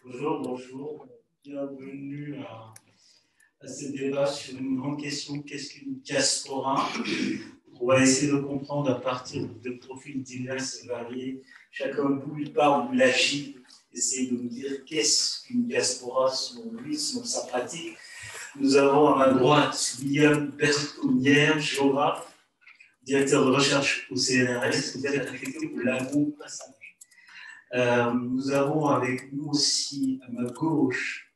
Bonjour, bonjour. Bienvenue à ce débat sur une grande question, qu'est-ce qu'une diaspora? On va essayer de comprendre à partir de profils divers et variés, chacun d'où il part, où il agit, essayer de nous dire qu'est-ce qu'une diaspora selon lui, selon sa pratique. Nous avons à ma droite William Bertonnière, géographe, directeur de recherche au CNRS, vous êtes affecté au Lagon Passage. Nous avons avec nous aussi à ma gauche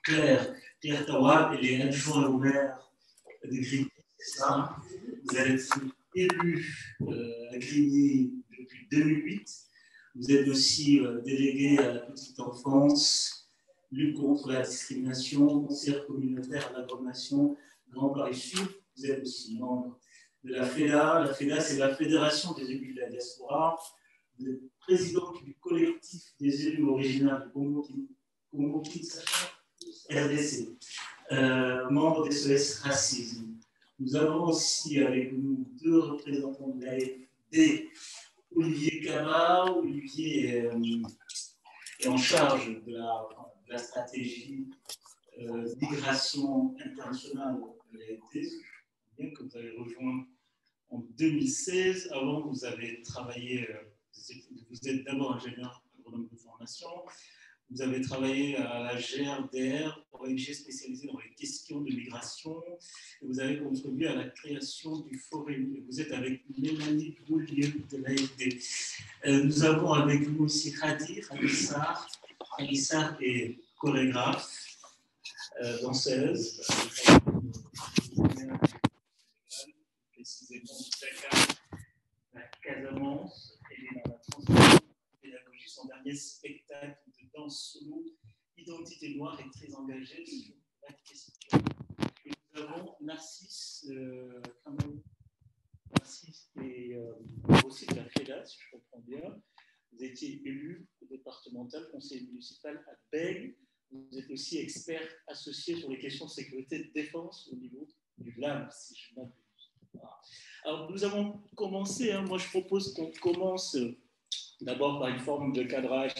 Claire Tawab, elle est adjointe au maire de Grigny, c'est ça. Vous êtes élu à Grigny depuis 2008. Vous êtes aussi délégué à la petite enfance, lutte contre la discrimination, conseillère communautaire à l'agglomération Grand Paris Sud. Vous êtes aussi membre de la FEDA. La FEDA, c'est la Fédération des élus de la diaspora. Vous êtes président du collectif des élus originaires de Congo-Kinshasa, RDC, membre des SOS Racisme. Nous avons aussi avec nous deux représentants de l'AFD, Olivier Cama. Olivier est en charge de la stratégie migration internationale de l'AFD, bien que vous avez rejoint en 2016. Avant, vous avez travaillé, vous êtes d'abord ingénieur agronome de formation. Vous avez travaillé à la GRDR, ONG spécialisée dans les questions de migration. Et vous avez contribué à la création du Forum. Vous êtes avec Mélanie Boulieu de l'AFD. Nous avons avec nous aussi Hadi Sar. Hadi Sar est chorégraphe, danseuse, précisément de Dakar, la Casamance. Elle est dans la transformation pédagogie. Son dernier spectacle de danse solo, Identité noire, est très engagé sur la question. Et nous avons Narcisse, Narcisse est aussi de la FEDA, si je comprends bien. Vous étiez élu départemental, conseiller municipal à Bègue. Vous êtes aussi expert associé sur les questions de sécurité et de défense au niveau du LAM, si je m'abuse. Voilà. Alors, nous avons commencé, moi je propose qu'on commence d'abord par une forme de cadrage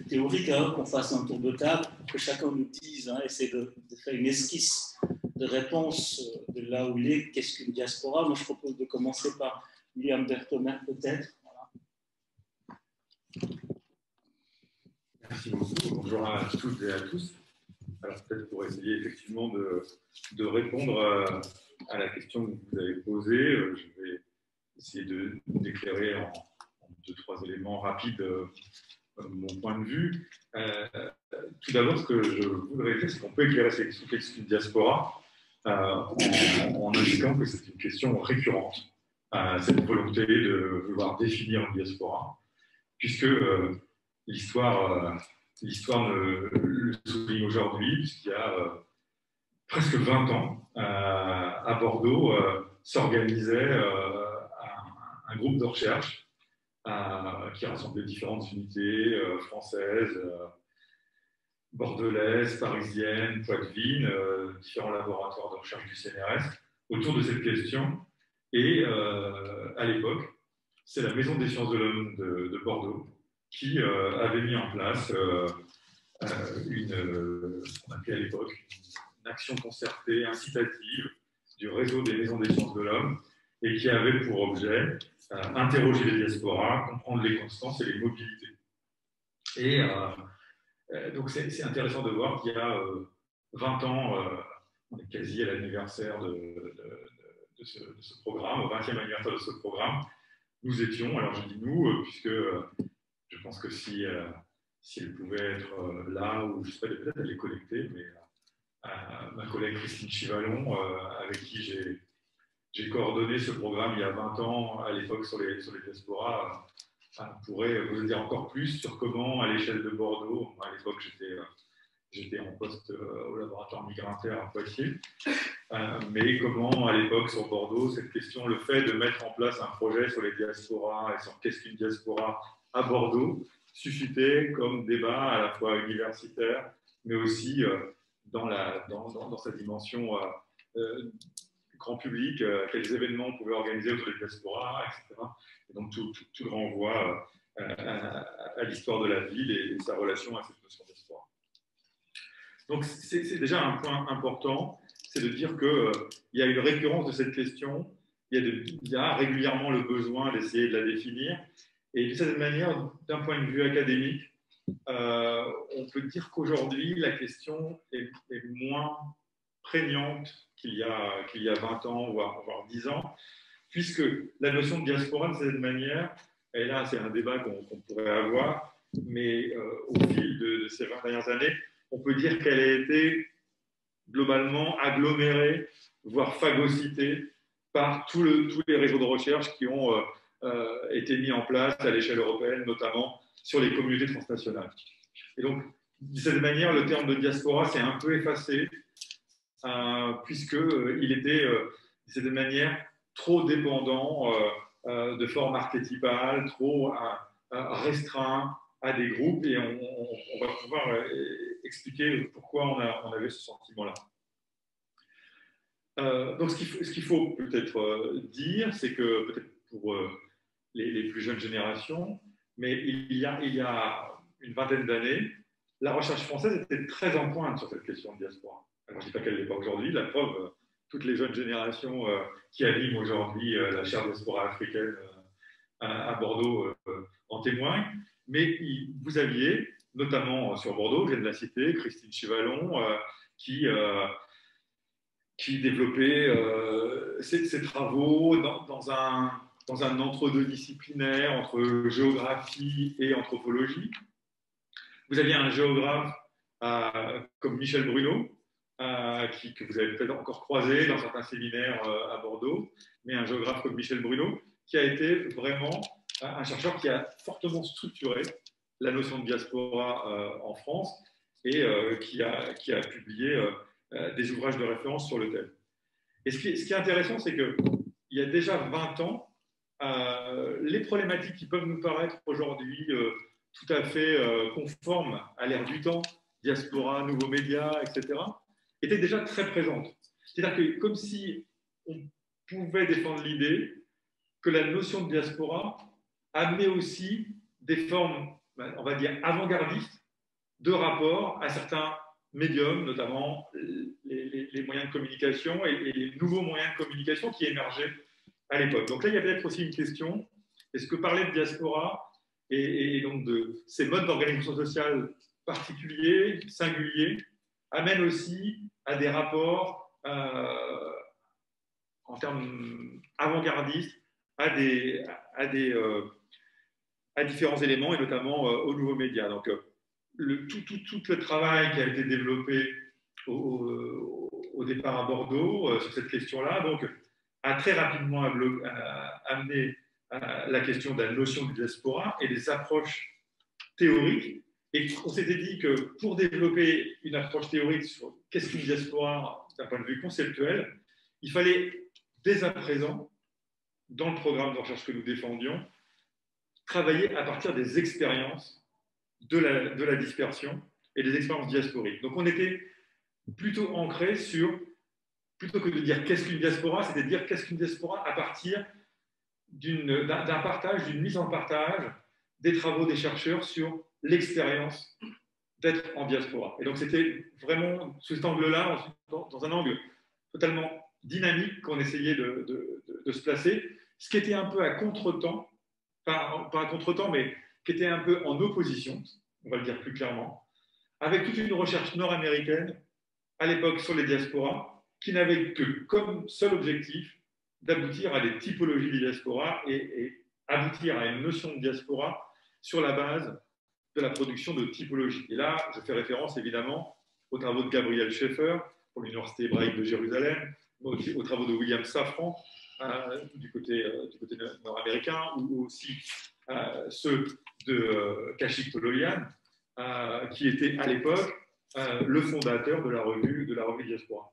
théorique, qu'on fasse un tour de table, que chacun nous dise, essaie de faire une esquisse de réponse de là où il est, qu'est-ce qu'une diaspora. Moi je propose de commencer par William Bertonnière peut-être. Voilà. Merci beaucoup. Bonjour à toutes et à tous. Alors peut-être pour essayer effectivement de répondre à la question que vous avez posée, je vais essayer d'éclairer en deux, trois éléments rapides mon point de vue. Tout d'abord, ce que je voudrais dire, c'est qu'on peut éclairer cette question qu'est-ce qu'une diaspora en indiquant que c'est une question récurrente, cette volonté de vouloir définir une diaspora, puisque l'histoire le souligne aujourd'hui, puisqu'il y a presque 20 ans, à Bordeaux, s'organisait un groupe de recherche qui rassemblait différentes unités françaises, bordelaises, parisiennes, poitevines, différents laboratoires de recherche du CNRS, autour de cette question. Et à l'époque, c'est la Maison des sciences de l'homme de Bordeaux qui avait mis en place ce qu'on appelait à l'époque une action concertée, incitative du réseau des maisons des sciences de l'homme et qui avait pour objet interroger les diasporas, comprendre les constances et les mobilités. Et donc c'est intéressant de voir qu'il y a 20 ans, on est quasi à l'anniversaire de ce programme, au 20e anniversaire de ce programme, nous étions, alors je dis nous, puisque je pense que si elle pouvait être là, ou je ne sais pas, peut-être elle est connectée, mais ma collègue Christine Chivalon, avec qui j'ai coordonné ce programme il y a 20 ans, à l'époque sur les diasporas, pourrait vous dire encore plus sur comment, à l'échelle de Bordeaux, à l'époque j'étais en poste au laboratoire Migrinter à Poitiers, mais comment à l'époque sur Bordeaux, cette question, le fait de mettre en place un projet sur les diasporas et sur qu'est-ce qu'une diaspora à Bordeaux, suscitait comme débat à la fois universitaire, mais aussi dans sa dimension grand public, quels événements on pouvait organiser autour des diasporas, etc. Et donc tout renvoie à l'histoire de la ville et sa relation à cette notion de diaspora. Donc, c'est déjà un point important, c'est de dire qu'il y a une récurrence de cette question, il y a régulièrement le besoin d'essayer de la définir, et de cette manière, d'un point de vue académique, on peut dire qu'aujourd'hui, la question est moins prégnante qu'il y a 20 ans, voire 10 ans, puisque la notion de diaspora, de cette manière, et là, c'est un débat qu'on pourrait avoir, mais au fil de ces 20 dernières années, on peut dire qu'elle a été globalement agglomérée, voire phagocytée par tous les réseaux de recherche qui ont été mis en place à l'échelle européenne, notamment sur les communautés transnationales. Et donc, de cette manière, le terme de diaspora s'est un peu effacé, puisqu'il était, de cette manière, trop dépendant de formes archétypales, trop restreint à des groupes, et on va pouvoir expliquer pourquoi on avait ce sentiment-là. Donc, ce qu'il faut peut-être dire, c'est que, peut-être pour les plus jeunes générations, mais il y a une vingtaine d'années, la recherche française était très en pointe sur cette question de diaspora. Alors, je ne dis pas qu'elle ne l'est pas aujourd'hui, la preuve, toutes les jeunes générations qui animent aujourd'hui la chaire diaspora africaine à Bordeaux en témoignent, mais vous aviez, notamment sur Bordeaux, je viens de la citer, Christine Chivalon, qui développait ses travaux dans un entre-deux disciplinaire entre géographie et anthropologie. Vous aviez un géographe comme Michel Bruno, que vous avez peut-être encore croisé dans certains séminaires à Bordeaux, mais un géographe comme Michel Bruno, qui a été vraiment un chercheur qui a fortement structuré la notion de diaspora en France et qui a publié des ouvrages de référence sur le thème. Et ce qui est intéressant, c'est qu'il y a déjà 20 ans, les problématiques qui peuvent nous paraître aujourd'hui tout à fait conformes à l'ère du temps, diaspora, nouveaux médias, etc., étaient déjà très présentes. C'est-à-dire que comme si on pouvait défendre l'idée que la notion de diaspora amenait aussi des formes, on va dire, avant-gardistes de rapport à certains médiums, notamment les moyens de communication et les nouveaux moyens de communication qui émergeaient à l'époque. Donc là, il y a peut-être aussi une question, est-ce que parler de diaspora et donc de ces modes d'organisation sociale particuliers, singuliers, amène aussi à des rapports en termes avant-gardistes à différents éléments et notamment aux nouveaux médias. Donc, tout le travail qui a été développé au départ à Bordeaux sur cette question-là, donc, a très rapidement amené la question de la notion de diaspora et des approches théoriques. Et on s'était dit que pour développer une approche théorique sur qu'est-ce qu'une diaspora d'un point de vue conceptuel, il fallait dès à présent, dans le programme de recherche que nous défendions, travailler à partir des expériences de la dispersion et des expériences diasporiques. Donc on était plutôt ancré sur, plutôt que de dire qu'est-ce qu'une diaspora, c'était de dire qu'est-ce qu'une diaspora à partir d'un partage, d'une mise en partage des travaux des chercheurs sur l'expérience d'être en diaspora. Et donc c'était vraiment sous cet angle-là, dans un angle totalement dynamique qu'on essayait de se placer, ce qui était un peu à contre-temps, pas à contre-temps, mais qui était un peu en opposition, on va le dire plus clairement, avec toute une recherche nord-américaine à l'époque sur les diasporas, qui n'avait que comme seul objectif d'aboutir à des typologies de diaspora et aboutir à une notion de diaspora sur la base de la production de typologies. Et là, je fais référence évidemment aux travaux de Gabriel Schaeffer pour l'Université hébraïque de Jérusalem, aux travaux de William Safran du côté nord-américain, ou aussi ceux de Kashif Tololian, qui était à l'époque le fondateur de la revue Diaspora.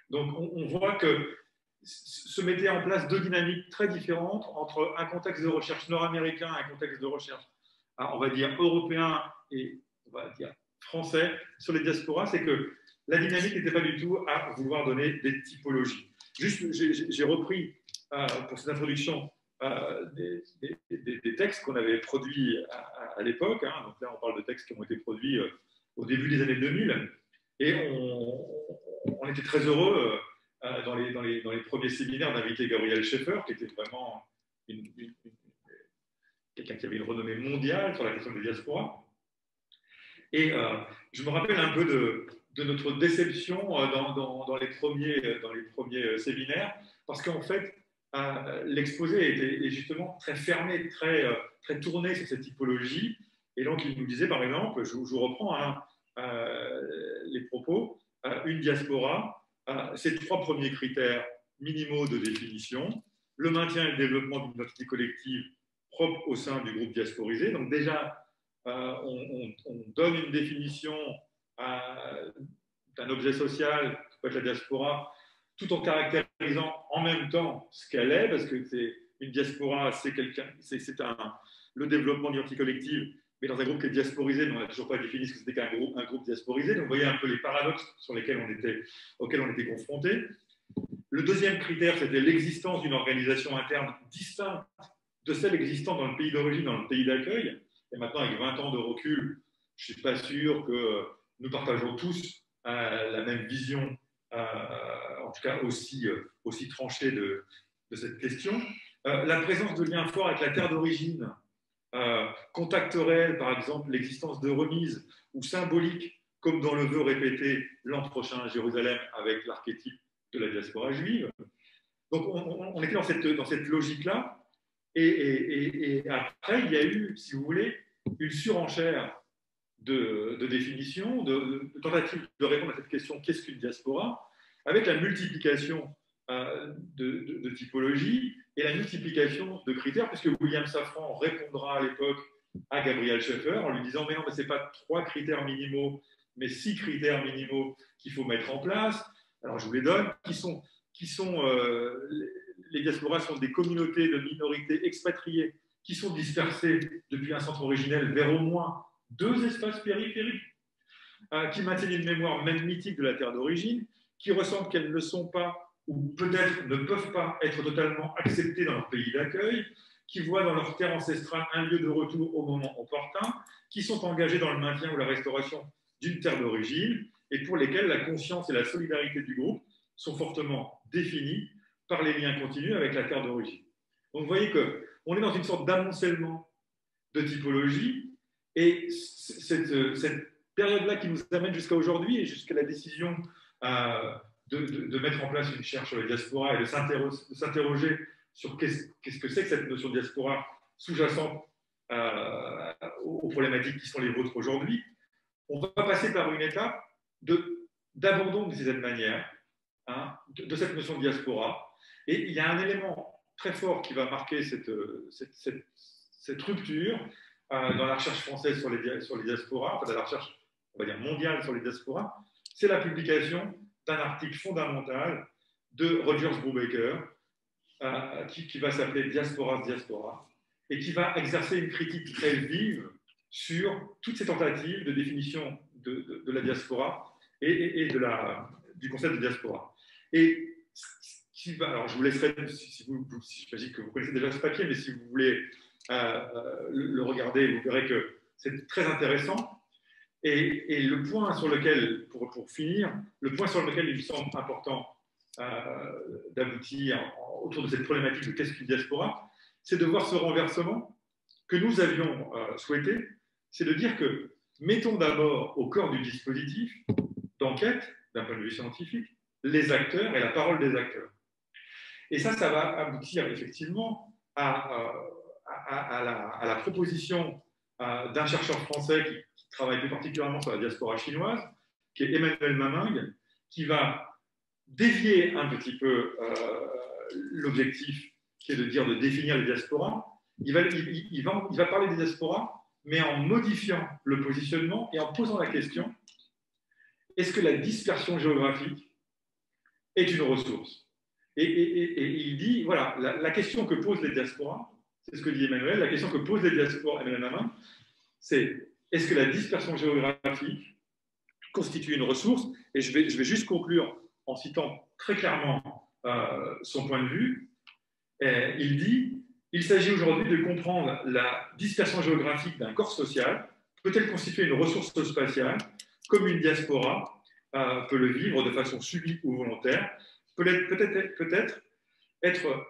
Donc on voit que se mettaient en place deux dynamiques très différentes entre un contexte de recherche nord-américain et un contexte de recherche, on va dire, européen et, on va dire, français sur les diasporas. C'est que la dynamique n'était pas du tout à vouloir donner des typologies. Juste, j'ai repris pour cette introduction des textes qu'on avait produits à l'époque. Donc là, on parle de textes qui ont été produits au début des années 2000. Et on était très heureux dans les premiers séminaires d'inviter Gabriel Schaeffer, qui était vraiment quelqu'un qui avait une renommée mondiale sur la question des diasporas. Et je me rappelle un peu de notre déception dans les premiers séminaires, parce qu'en fait, l'exposé est justement très fermé, très tourné sur cette typologie. Et donc, il nous disait, par exemple, je vous reprends les propos, une diaspora, ces 3 premiers critères minimaux de définition, le maintien et le développement d'une identité collective propre au sein du groupe diasporisé. Donc déjà, on donne une définition d'un objet social, qui peut être la diaspora, tout en caractérisant en même temps ce qu'elle est, parce que une diaspora, c'est le développement d'une identité collective, mais dans un groupe qui est diasporisé, mais on n'a toujours pas défini ce que c'était qu'un groupe diasporisé. Donc, vous voyez un peu les paradoxes auxquels on était confrontés. Le deuxième critère, c'était l'existence d'une organisation interne distincte de celle existant dans le pays d'origine, dans le pays d'accueil. Et maintenant, avec 20 ans de recul, je ne suis pas sûr que nous partageons tous la même vision, en tout cas aussi tranchée de cette question. La présence de liens forts avec la terre d'origine contacterait, par exemple, l'existence de remises ou symboliques, comme dans le vœu répété l'an prochain à Jérusalem avec l'archétype de la diaspora juive. Donc, on était dans cette logique-là. Et après, il y a eu, si vous voulez, une surenchère de définition, de tentative de répondre à cette question, qu'est-ce qu'une diaspora, avec la multiplication de typologies et la multiplication de critères, puisque William Safran répondra à l'époque à Gabriel Schaeffer en lui disant, mais non, mais ce n'est pas 3 critères minimaux, mais 6 critères minimaux qu'il faut mettre en place. Alors, je vous les donne, les diasporas sont des communautés de minorités expatriées qui sont dispersées depuis un centre originel vers au moins 2 espaces périphériques, qui maintiennent une mémoire même mythique de la terre d'origine, qui ressentent qu'elles ne sont pas, ou peut-être ne peuvent pas être totalement acceptées dans leur pays d'accueil, qui voient dans leur terre ancestrale un lieu de retour au moment opportun, qui sont engagées dans le maintien ou la restauration d'une terre d'origine, et pour lesquelles la conscience et la solidarité du groupe sont fortement définies par les liens continus avec la terre d'origine. Donc vous voyez qu'on est dans une sorte d'amoncellement de typologie, et cette période-là qui nous amène jusqu'à aujourd'hui et jusqu'à la décision de mettre en place une recherche sur les diasporas et de s'interroger sur qu'est-ce que c'est que cette notion de diaspora sous-jacente aux problématiques qui sont les vôtres aujourd'hui, on va passer par une étape d'abandon de cette manière, de cette notion de diaspora. Et il y a un élément très fort qui va marquer cette rupture dans la recherche française sur les diasporas, enfin dans la recherche, on va dire, mondiale sur les diasporas, c'est la publication d'un article fondamental de Rogers Brubaker qui va s'appeler Diasporas Diaspora et qui va exercer une critique très vive sur toutes ces tentatives de définition de la diaspora et du concept de diaspora. Et alors je vous laisserai, j'imagine que vous connaissez déjà ce papier, mais si vous voulez le regarder, vous verrez que c'est très intéressant. Et le point sur lequel, pour finir, le point sur lequel il me semble important d'aboutir autour de cette problématique de qu'est-ce qu'une diaspora, c'est de voir ce renversement que nous avions souhaité, c'est de dire que mettons d'abord au cœur du dispositif d'enquête, d'un point de vue scientifique, les acteurs et la parole des acteurs. Et ça va aboutir effectivement à la proposition d'un chercheur français qui travaille plus particulièrement sur la diaspora chinoise, qui est Emmanuel Mamingue, qui va dévier un petit peu l'objectif qui est de définir les diasporas. Il va parler des diasporas, mais en modifiant le positionnement et en posant la question, est-ce que la dispersion géographique est une ressource ? Et il dit, voilà, la question que posent les diasporas, c'est ce que dit Emmanuel, la question que posent les diasporas, Emmanuel Mamingue, c'est est-ce que la dispersion géographique constitue une ressource ? Et je vais juste conclure en citant très clairement son point de vue. Il dit « Il s'agit aujourd'hui de comprendre la dispersion géographique d'un corps social. Peut-elle constituer une ressource spatiale, comme une diaspora, peut le vivre de façon subie ou volontaire, peut-être être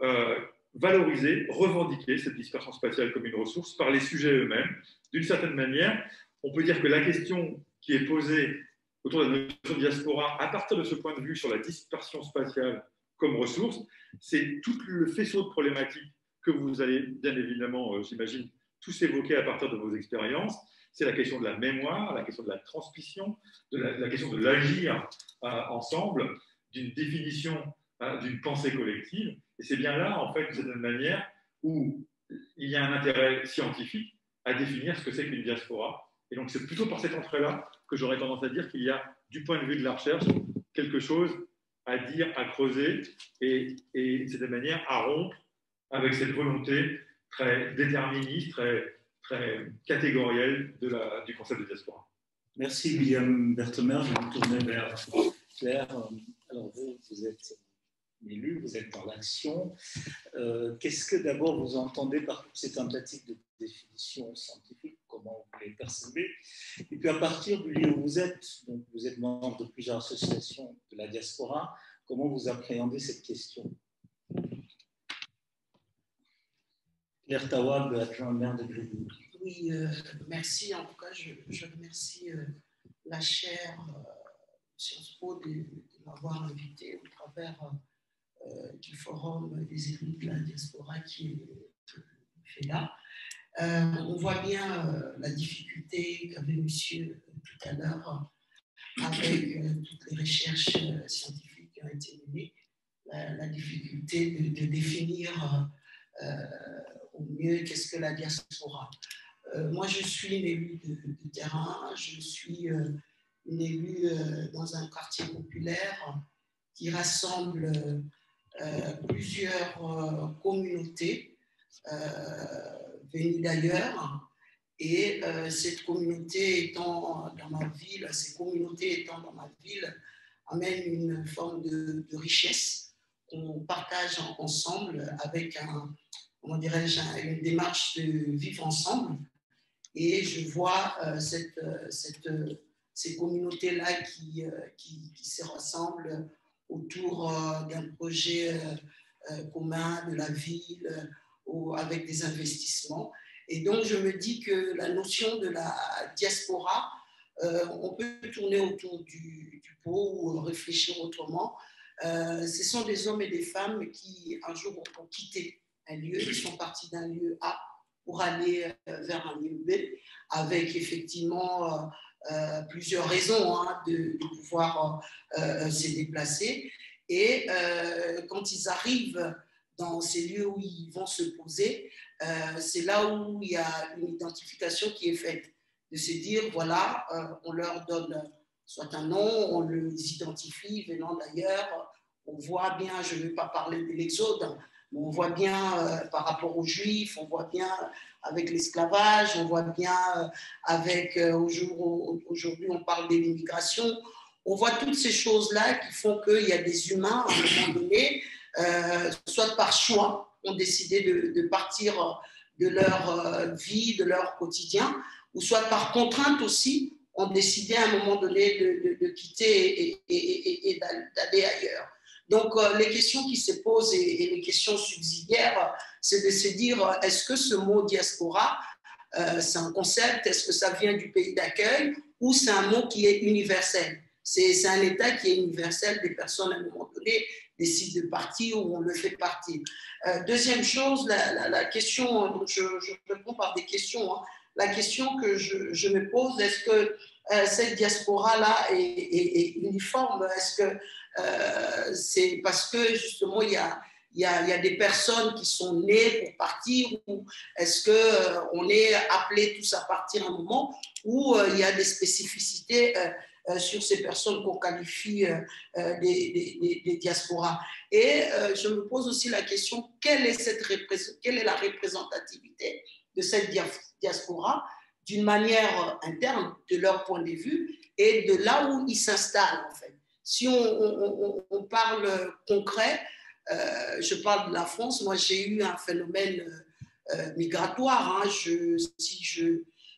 valorisée, revendiquée, cette dispersion spatiale comme une ressource, par les sujets eux-mêmes. D'une certaine manière, on peut dire que la question qui est posée autour de la notion de diaspora, à partir de ce point de vue sur la dispersion spatiale comme ressource, c'est tout le faisceau de problématiques que vous allez bien évidemment, j'imagine, tous évoquer à partir de vos expériences. C'est la question de la mémoire, la question de la transmission, la question de l'agir ensemble, d'une définition d'une pensée collective. Et c'est bien là, en fait, de cette manière, où il y a un intérêt scientifique à définir ce que c'est qu'une diaspora. Et donc, c'est plutôt par cette entrée-là que j'aurais tendance à dire qu'il y a, du point de vue de la recherche, quelque chose à dire, à creuser, et de cette manière à rompre avec cette volonté très déterministe, très catégorielle du concept de diaspora. Merci William Berthemer. Je vais me tourner vers Claire. Alors vous êtes élu, vous êtes dans l'action. Qu'est-ce que d'abord vous entendez par toutes ces tentatives de définition scientifique? Comment vous les percevez? Et puis à partir du lieu où vous êtes, donc vous êtes membre de plusieurs associations de la diaspora, comment vous appréhendez cette question? Claire Tawab, adjoint maire de Grenoble. Oui, merci. En tout cas, je remercie la chaire Sciences Po de m'avoir invité au travers du forum des élus de la diaspora qui est fait là. On voit bien la difficulté qu'avait monsieur tout à l'heure avec toutes les recherches scientifiques qui ont été menées, la difficulté de définir au mieux qu'est-ce que la diaspora. Moi, je suis une élue de terrain, je suis une élue dans un quartier populaire qui rassemble plusieurs communautés venues d'ailleurs. Et cette communauté étant dans ma ville, ces communautés étant dans ma ville, amènent une forme de richesse qu'on partage ensemble avec comment dirais-je, une démarche de vivre ensemble. Et je vois ces communautés-là qui se rassemblent autour d'un projet commun de la ville avec des investissements. Et donc, je me dis que la notion de la diaspora, on peut tourner autour du pot ou réfléchir autrement. Ce sont des hommes et des femmes qui, un jour, ont quitté un lieu, ils sont partis d'un lieu A pour aller vers un lieu B, avec effectivement plusieurs raisons de pouvoir se déplacer. Et quand ils arrivent dans ces lieux où ils vont se poser, c'est là où il y a une identification qui est faite, de se dire, voilà, on leur donne soit un nom, on les identifie venant d'ailleurs, on voit bien, je ne vais pas parler de l'Exode, mais on voit bien par rapport aux Juifs, on voit bien avec l'esclavage, on voit bien avec, aujourd'hui on parle de l'immigration, on voit toutes ces choses-là qui font qu'il y a des humains, à un moment donné, soit par choix, ont décidé de partir de leur vie, de leur quotidien, ou soit par contrainte aussi, ont décidé à un moment donné de quitter et d'aller ailleurs. Donc, les questions qui se posent et les questions subsidiaires, c'est de se dire, est-ce que ce mot diaspora, c'est un concept, est-ce que ça vient du pays d'accueil, ou c'est un mot qui est universel? C'est un état qui est universel, des personnes à un moment donné décident de partir ou on le fait partir. Deuxième chose, la question, donc je réponds par des questions, la question que je me pose, est-ce que cette diaspora-là est uniforme? Est-ce que c'est parce que justement il y a des personnes qui sont nées pour partir, ou est-ce qu'on est appelés tous à partir à un moment où il y a des spécificités sur ces personnes qu'on qualifie des diasporas? Et je me pose aussi la question, quelle est la représentativité de cette diaspora d'une manière interne, de leur point de vue, et de là où ils s'installent, en fait. Si on parle concret, je parle de la France, moi j'ai eu un phénomène migratoire. Si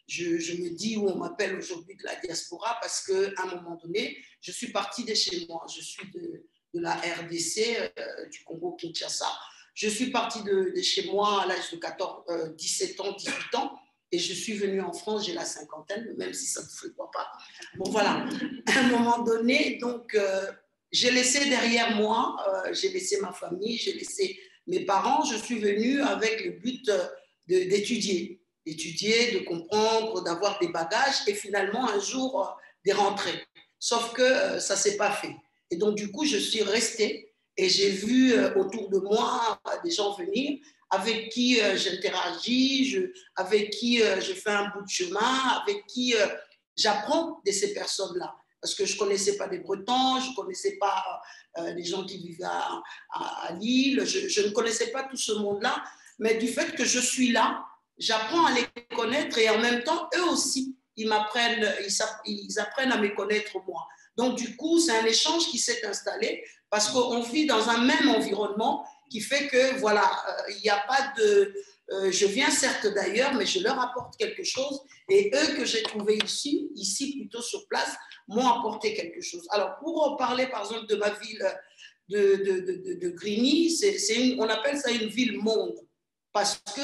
je me dis où on m'appelle aujourd'hui de la diaspora parce qu'à un moment donné, je suis partie de chez moi. Je suis de la RDC, du Congo-Kinshasa. Je suis partie de chez moi à l'âge de 17 ans, 18 ans. Et je suis venue en France, j'ai la cinquantaine, même si ça ne se voit pas. Bon, voilà. À un moment donné, donc, j'ai laissé derrière moi, j'ai laissé ma famille, j'ai laissé mes parents. Je suis venue avec le but d'étudier, de comprendre, d'avoir des bagages et finalement, un jour, de rentrer. Sauf que ça ne s'est pas fait. Et donc, du coup, je suis restée et j'ai vu autour de moi des gens venir avec qui j'interagis, avec qui je fais un bout de chemin, avec qui j'apprends de ces personnes-là. Parce que je ne connaissais pas des Bretons, je ne connaissais pas les gens qui vivaient à Lille, je ne connaissais pas tout ce monde-là, mais du fait que je suis là, j'apprends à les connaître et en même temps, eux aussi, ils apprennent à me connaître moi. Donc, du coup, c'est un échange qui s'est installé parce qu'on vit dans un même environnement qui fait que, voilà, il n'y a pas de... je viens certes d'ailleurs, mais je leur apporte quelque chose et eux que j'ai trouvés ici plutôt sur place, m'ont apporté quelque chose. Alors, pour parler, par exemple, de ma ville de Grigny, on appelle ça une ville-monde parce que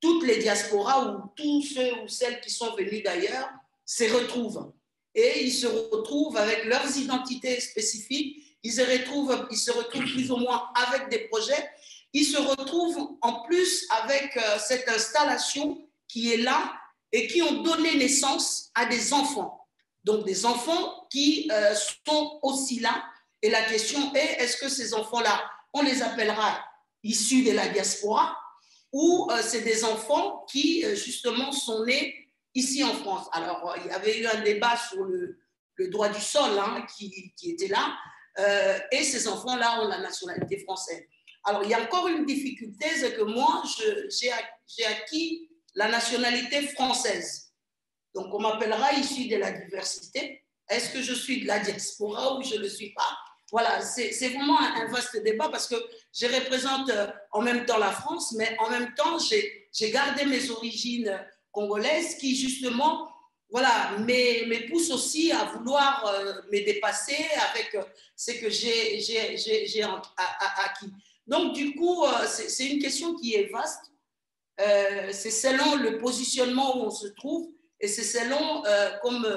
toutes les diasporas ou tous ceux ou celles qui sont venus d'ailleurs se retrouvent. Et ils se retrouvent avec leurs identités spécifiques, ils se retrouvent plus ou moins avec des projets, ils se retrouvent en plus avec cette installation qui est là et qui ont donné naissance à des enfants. Donc des enfants qui sont aussi là. Et la question est, est-ce que ces enfants-là, on les appellera issus de la diaspora ou c'est des enfants qui justement sont nés ici en France. Alors, il y avait eu un débat sur le droit du sol hein, qui était là, et ces enfants-là ont la nationalité française. Alors, il y a encore une difficulté, c'est que moi, j'ai acquis la nationalité française. Donc, on m'appellera issu de la diversité. Est-ce que je suis de la diaspora ou je ne le suis pas? Voilà, c'est vraiment un vaste débat parce que je représente en même temps la France, mais en même temps, j'ai gardé mes origines congolaises qui, justement, voilà, me poussent aussi à vouloir me dépasser avec ce que j'ai acquis. Donc, du coup, c'est une question qui est vaste. C'est selon le positionnement où on se trouve et c'est selon, comment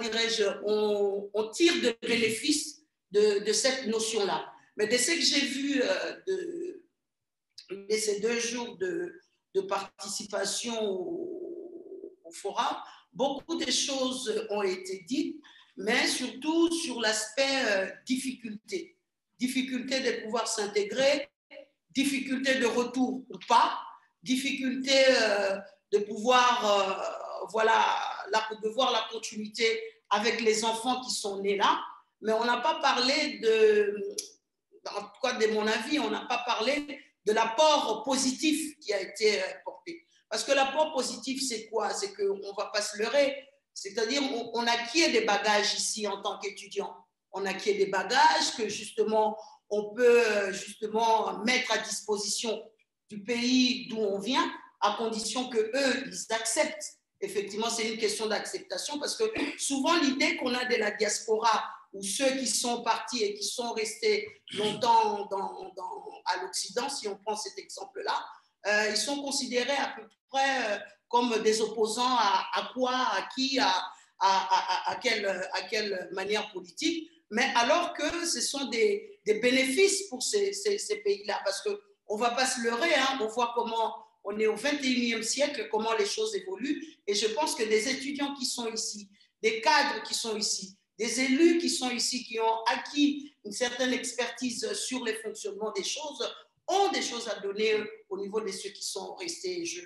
dirais-je, on tire de bénéfice de cette notion-là. Mais de ce que j'ai vu de ces 2 jours de participation au forum, beaucoup de choses ont été dites, mais surtout sur l'aspect difficulté. Difficulté de pouvoir s'intégrer, difficulté de retour ou pas, difficulté de pouvoir, de voir la continuité avec les enfants qui sont nés là, mais on n'a pas parlé en tout cas de mon avis, on n'a pas parlé de l'apport positif qui a été porté. Parce que l'apport positif, c'est quoi? C'est qu'on ne va pas se leurrer, c'est-à-dire on acquiert des bagages ici en tant qu'étudiant. On acquiert des bagages que justement on peut justement mettre à disposition du pays d'où on vient, à condition qu'eux, ils acceptent. Effectivement, c'est une question d'acceptation parce que souvent, l'idée qu'on a de la diaspora ou ceux qui sont partis et qui sont restés longtemps à l'Occident, si on prend cet exemple-là, ils sont considérés à peu près comme des opposants à quoi, à qui, à quelle manière politique, mais alors que ce sont des bénéfices pour ces pays-là, parce qu'on ne va pas se leurrer, hein, on voit comment on est au 21e siècle, comment les choses évoluent, et je pense que des étudiants qui sont ici, des cadres qui sont ici, des élus qui sont ici, qui ont acquis une certaine expertise sur les fonctionnements des choses, ont des choses à donner au niveau de ceux qui sont restés. Je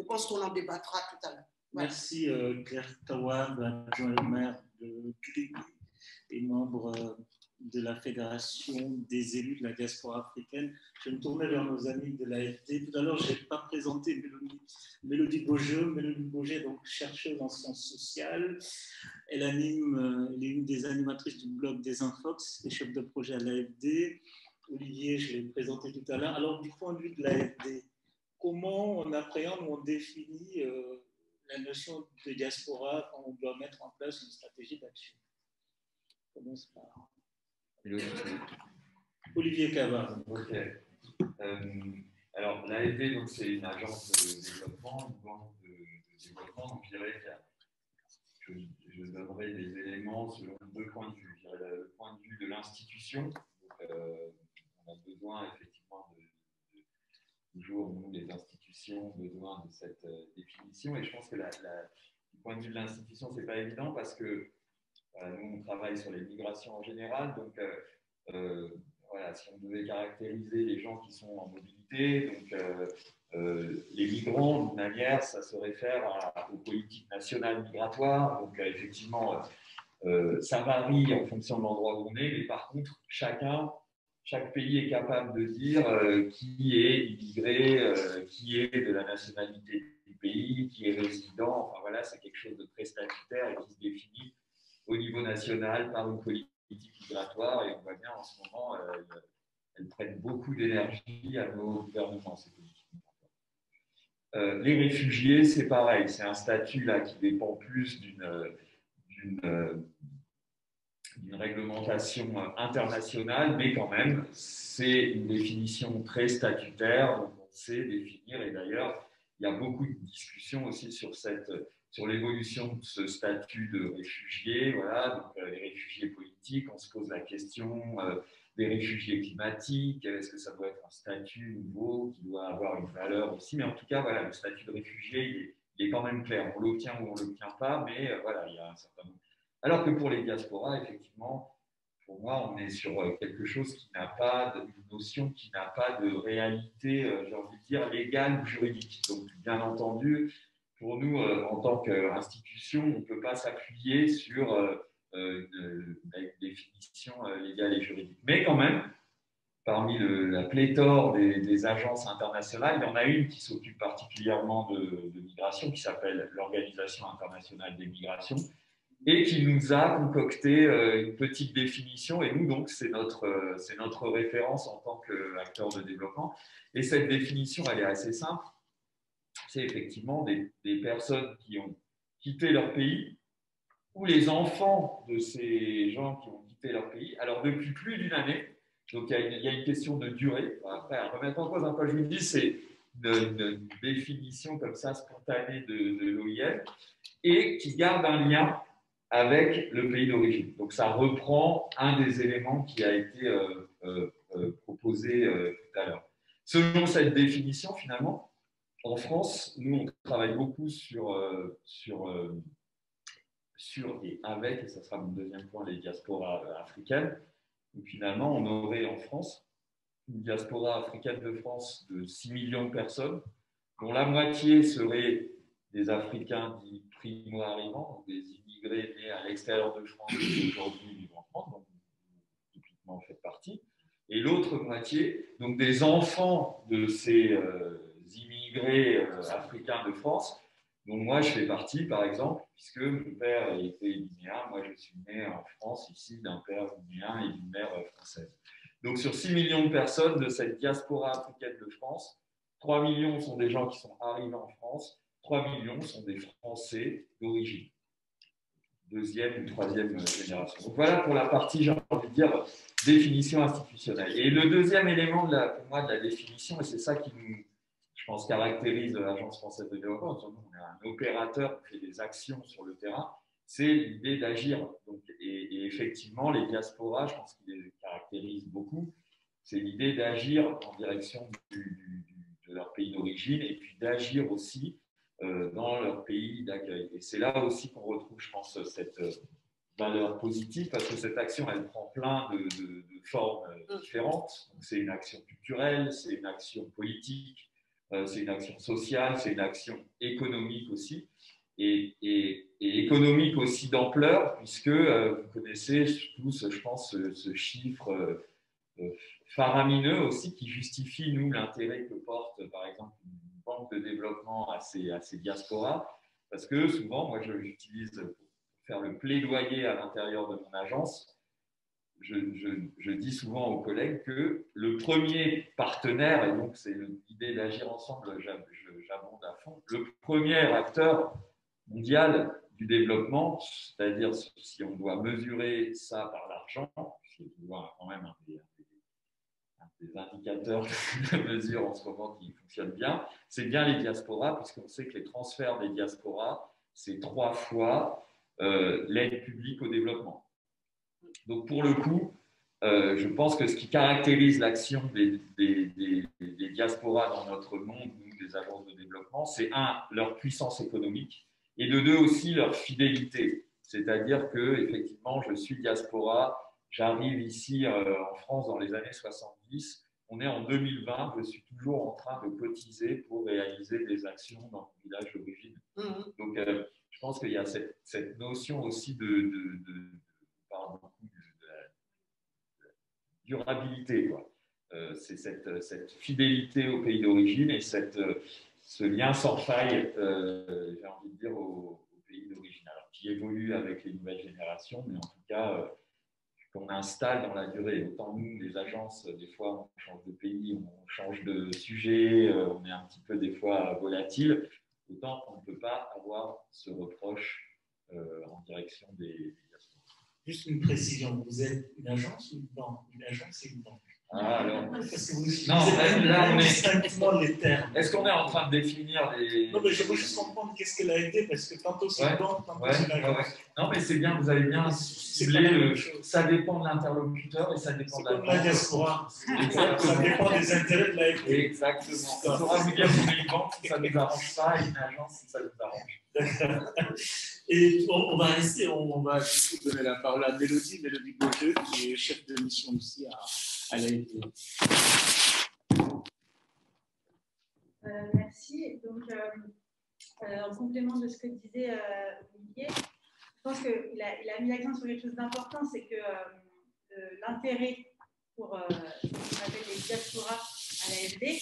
pense qu'on en débattra tout à l'heure. Voilà. Merci Claire Tawad, adjointe maire de Grigny et membre de la Fédération des élus de la diaspora africaine. Je vais me tourner vers nos amis de l'AFD. Tout à l'heure, je n'ai pas présenté Mélodie Beaujeu. Mélodie Beaujeu est donc chercheuse en sciences sociales. Elle est une des animatrices du blog des Infox et chef de projet à l'AFD. Olivier, je l'ai présenté tout à l'heure. Alors, du point de vue de l'AFD, comment on appréhende ou on définit la notion de diaspora quand on doit mettre en place une stratégie d'action? On commence par Olivier Cavard. Ok. Alors, l'AFD, c'est une agence de développement, une banque de développement. Donc, je dirais que je donnerai des éléments selon deux points de vue. Je dirais le point de vue de l'institution. Donc, on a besoin effectivement toujours, nous, les institutions, besoin de cette définition. Et je pense que du point de vue de l'institution, ce n'est pas évident parce que nous, on travaille sur les migrations en général. Donc, voilà, si on devait caractériser les gens qui sont en mobilité, donc les migrants, d'une manière, ça se réfère aux politiques nationales migratoires. Donc, effectivement, ça varie en fonction de l'endroit où on est, mais par contre, chaque pays est capable de dire qui est immigré, qui est de la nationalité du pays, qui est résident. Enfin, voilà, c'est quelque chose de très statutaire et qui se définit au niveau national par une politique migratoire. Et on voit bien en ce moment, elles prennent beaucoup d'énergie à nos gouvernements, ces politiques migratoires. Les réfugiés, c'est pareil. C'est un statut là, qui dépend plus d'une réglementation internationale, mais quand même, c'est une définition très statutaire, donc on sait définir, et d'ailleurs, il y a beaucoup de discussions aussi sur l'évolution de ce statut de réfugié, voilà, donc les réfugiés politiques, on se pose la question des réfugiés climatiques, est-ce que ça doit être un statut nouveau qui doit avoir une valeur aussi, mais en tout cas, voilà, le statut de réfugié, il est quand même clair, on l'obtient ou on ne l'obtient pas, mais voilà, il y a un certain nombre. Alors que pour les diasporas, effectivement, pour moi, on est sur quelque chose qui n'a pas, une notion qui n'a pas de réalité, j'ai envie de dire, légale ou juridique. Donc, bien entendu, pour nous, en tant qu'institution, on ne peut pas s'appuyer sur une définition légale et juridique. Mais quand même, parmi la pléthore des agences internationales, il y en a une qui s'occupe particulièrement de migration, qui s'appelle l'Organisation internationale des migrations, et qui nous a concocté une petite définition. Et nous, donc, c'est notre référence en tant qu'acteur de développement. Et cette définition, elle est assez simple. C'est effectivement des personnes qui ont quitté leur pays ou les enfants de ces gens qui ont quitté leur pays. Alors, depuis plus d'une année, donc il y a une question de durée. Après, à remettre en cause, quand je vous dis, c'est une définition comme ça, spontanée de l'OIM, et qui garde un lien avec le pays d'origine. Donc, ça reprend un des éléments qui a été proposé tout à l'heure. Selon cette définition, finalement, en France, nous, on travaille beaucoup sur et avec, et ça sera mon deuxième point, les diasporas africaines. Donc, finalement, on aurait en France une diaspora africaine de France de 6 millions de personnes, dont la moitié serait des Africains dits primo-arrivants, donc des immigrés nés à l'extérieur de France qui aujourd'hui vivent en France, donc typiquement en fait partie, et l'autre moitié, donc des enfants de ces immigrés africains de France, dont moi je fais partie par exemple, puisque mon père était guinéen, moi je suis né en France ici d'un père guinéen et d'une mère française. Donc sur 6 millions de personnes de cette diaspora africaine de France, 3 millions sont des gens qui sont arrivés en France, 3 millions sont des Français d'origine, deuxième ou troisième génération. Donc voilà pour la partie, j'ai envie de dire, définition institutionnelle. Et le deuxième élément pour moi de la définition, et c'est ça qui nous, je pense, caractérise l'Agence française de développement, on est un opérateur qui fait des actions sur le terrain, c'est l'idée d'agir. Et effectivement, les diasporas, je pense qu'ils les caractérisent beaucoup, c'est l'idée d'agir en direction de leur pays d'origine et puis d'agir aussi dans leur pays d'accueil. Et c'est là aussi qu'on retrouve, je pense, cette valeur positive, parce que cette action, elle prend plein de formes différentes. C'est une action culturelle, c'est une action politique, c'est une action sociale, c'est une action économique aussi, et économique aussi d'ampleur, puisque vous connaissez tous, je pense, ce chiffre faramineux aussi qui justifie, nous, l'intérêt que porte, par exemple, une banque de développement à ces diasporas, parce que souvent, moi, j'utilise pour faire le plaidoyer à l'intérieur de mon agence, je dis souvent aux collègues que le premier partenaire, et donc c'est l'idée d'agir ensemble, j'abonde à fond, le premier acteur mondial du développement, c'est-à-dire si on doit mesurer ça par l'argent, c'est quand même un des indicateurs de mesure en ce moment qui fonctionnent bien, c'est bien les diasporas, puisqu'on sait que les transferts des diasporas, c'est 3 fois l'aide publique au développement. Donc, pour le coup, je pense que ce qui caractérise l'action des diasporas dans notre monde, nous, des agences de développement, c'est leur puissance économique et de 2 aussi leur fidélité. C'est-à-dire que, effectivement, je suis diaspora, j'arrive ici en France dans les années 70, on est en 2020, je suis toujours en train de cotiser pour réaliser des actions dans mon village d'origine. Donc, je pense qu'il y a cette notion aussi de durabilité, quoi. C'est cette fidélité au pays d'origine et ce lien sans faille, j'ai envie de dire, au pays d'origine. Alors, qui évolue avec les nouvelles générations, mais en tout cas, qu'on installe dans la durée. Autant nous, les agences, des fois, on change de pays, on change de sujet, on est un petit peu, des fois, volatile. Autant on ne peut pas avoir ce reproche en direction des diasporas. Juste une précision, vous êtes une agence ou une banque? Une agence et une banque. Ah, alors. Parce que vous là, on est distinctement les termes. Est-ce qu'on est en train de définir les. Non, mais je veux juste comprendre qu'est-ce qu'elle a été, parce que tantôt c'est une banque, tantôt c'est une agence. Non, mais c'est bien, vous avez bien ciblé. Ça dépend de l'interlocuteur et ça dépend de la banque. C'est comme la diaspora. Ça dépend des intérêts de la FD. Exactement. On saura vous dire qu'on est une banque si ça ne nous arrange pas et une agence si ça nous arrange. Et on va rester, on va donner la parole à Mélodie Beaujeu, qui est chef de mission ici à l'AFD. Merci. Donc, en complément de ce que disait Olivier, je pense qu'il a mis l'accent sur quelque chose d'important, c'est que l'intérêt pour ce qu'on appelle les diasporas à l'AFD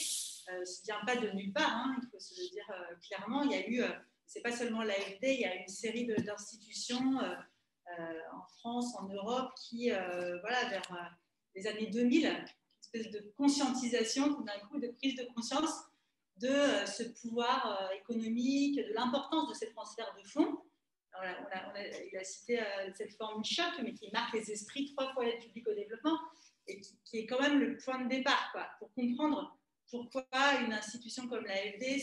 ne vient pas de nulle part, hein, il faut se le dire clairement. Il y a eu, c'est pas seulement l'AFD, il y a une série d'institutions en France, en Europe, qui, voilà, vers les années 2000, une espèce de conscientisation, tout d'un coup, de prise de conscience de ce pouvoir économique, de l'importance de ces transferts de fonds. Il a cité cette formule choc, mais qui marque les esprits 3 fois l'aide publique au développement, et qui est quand même le point de départ, quoi, pour comprendre pourquoi une institution comme l'AFD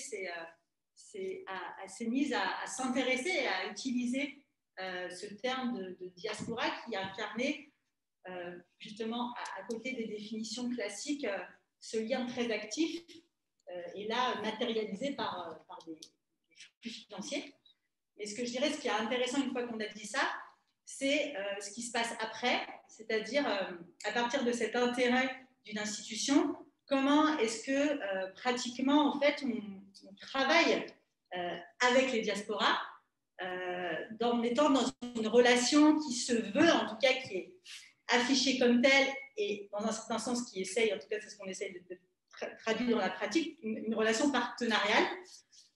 s'est mise à s'intéresser et à utiliser ce terme de diaspora qui a incarné justement à côté des définitions classiques ce lien très actif et là matérialisé par des flux financiers. Mais ce que je dirais, ce qui est intéressant une fois qu'on a dit ça, c'est ce qui se passe après, c'est-à-dire à partir de cet intérêt d'une institution, comment est-ce que pratiquement en fait on travaille avec les diasporas en étant dans une relation qui se veut, en tout cas qui est affichée comme telle et dans un certain sens qui essaye, en tout cas c'est ce qu'on essaye de traduire dans la pratique, une relation partenariale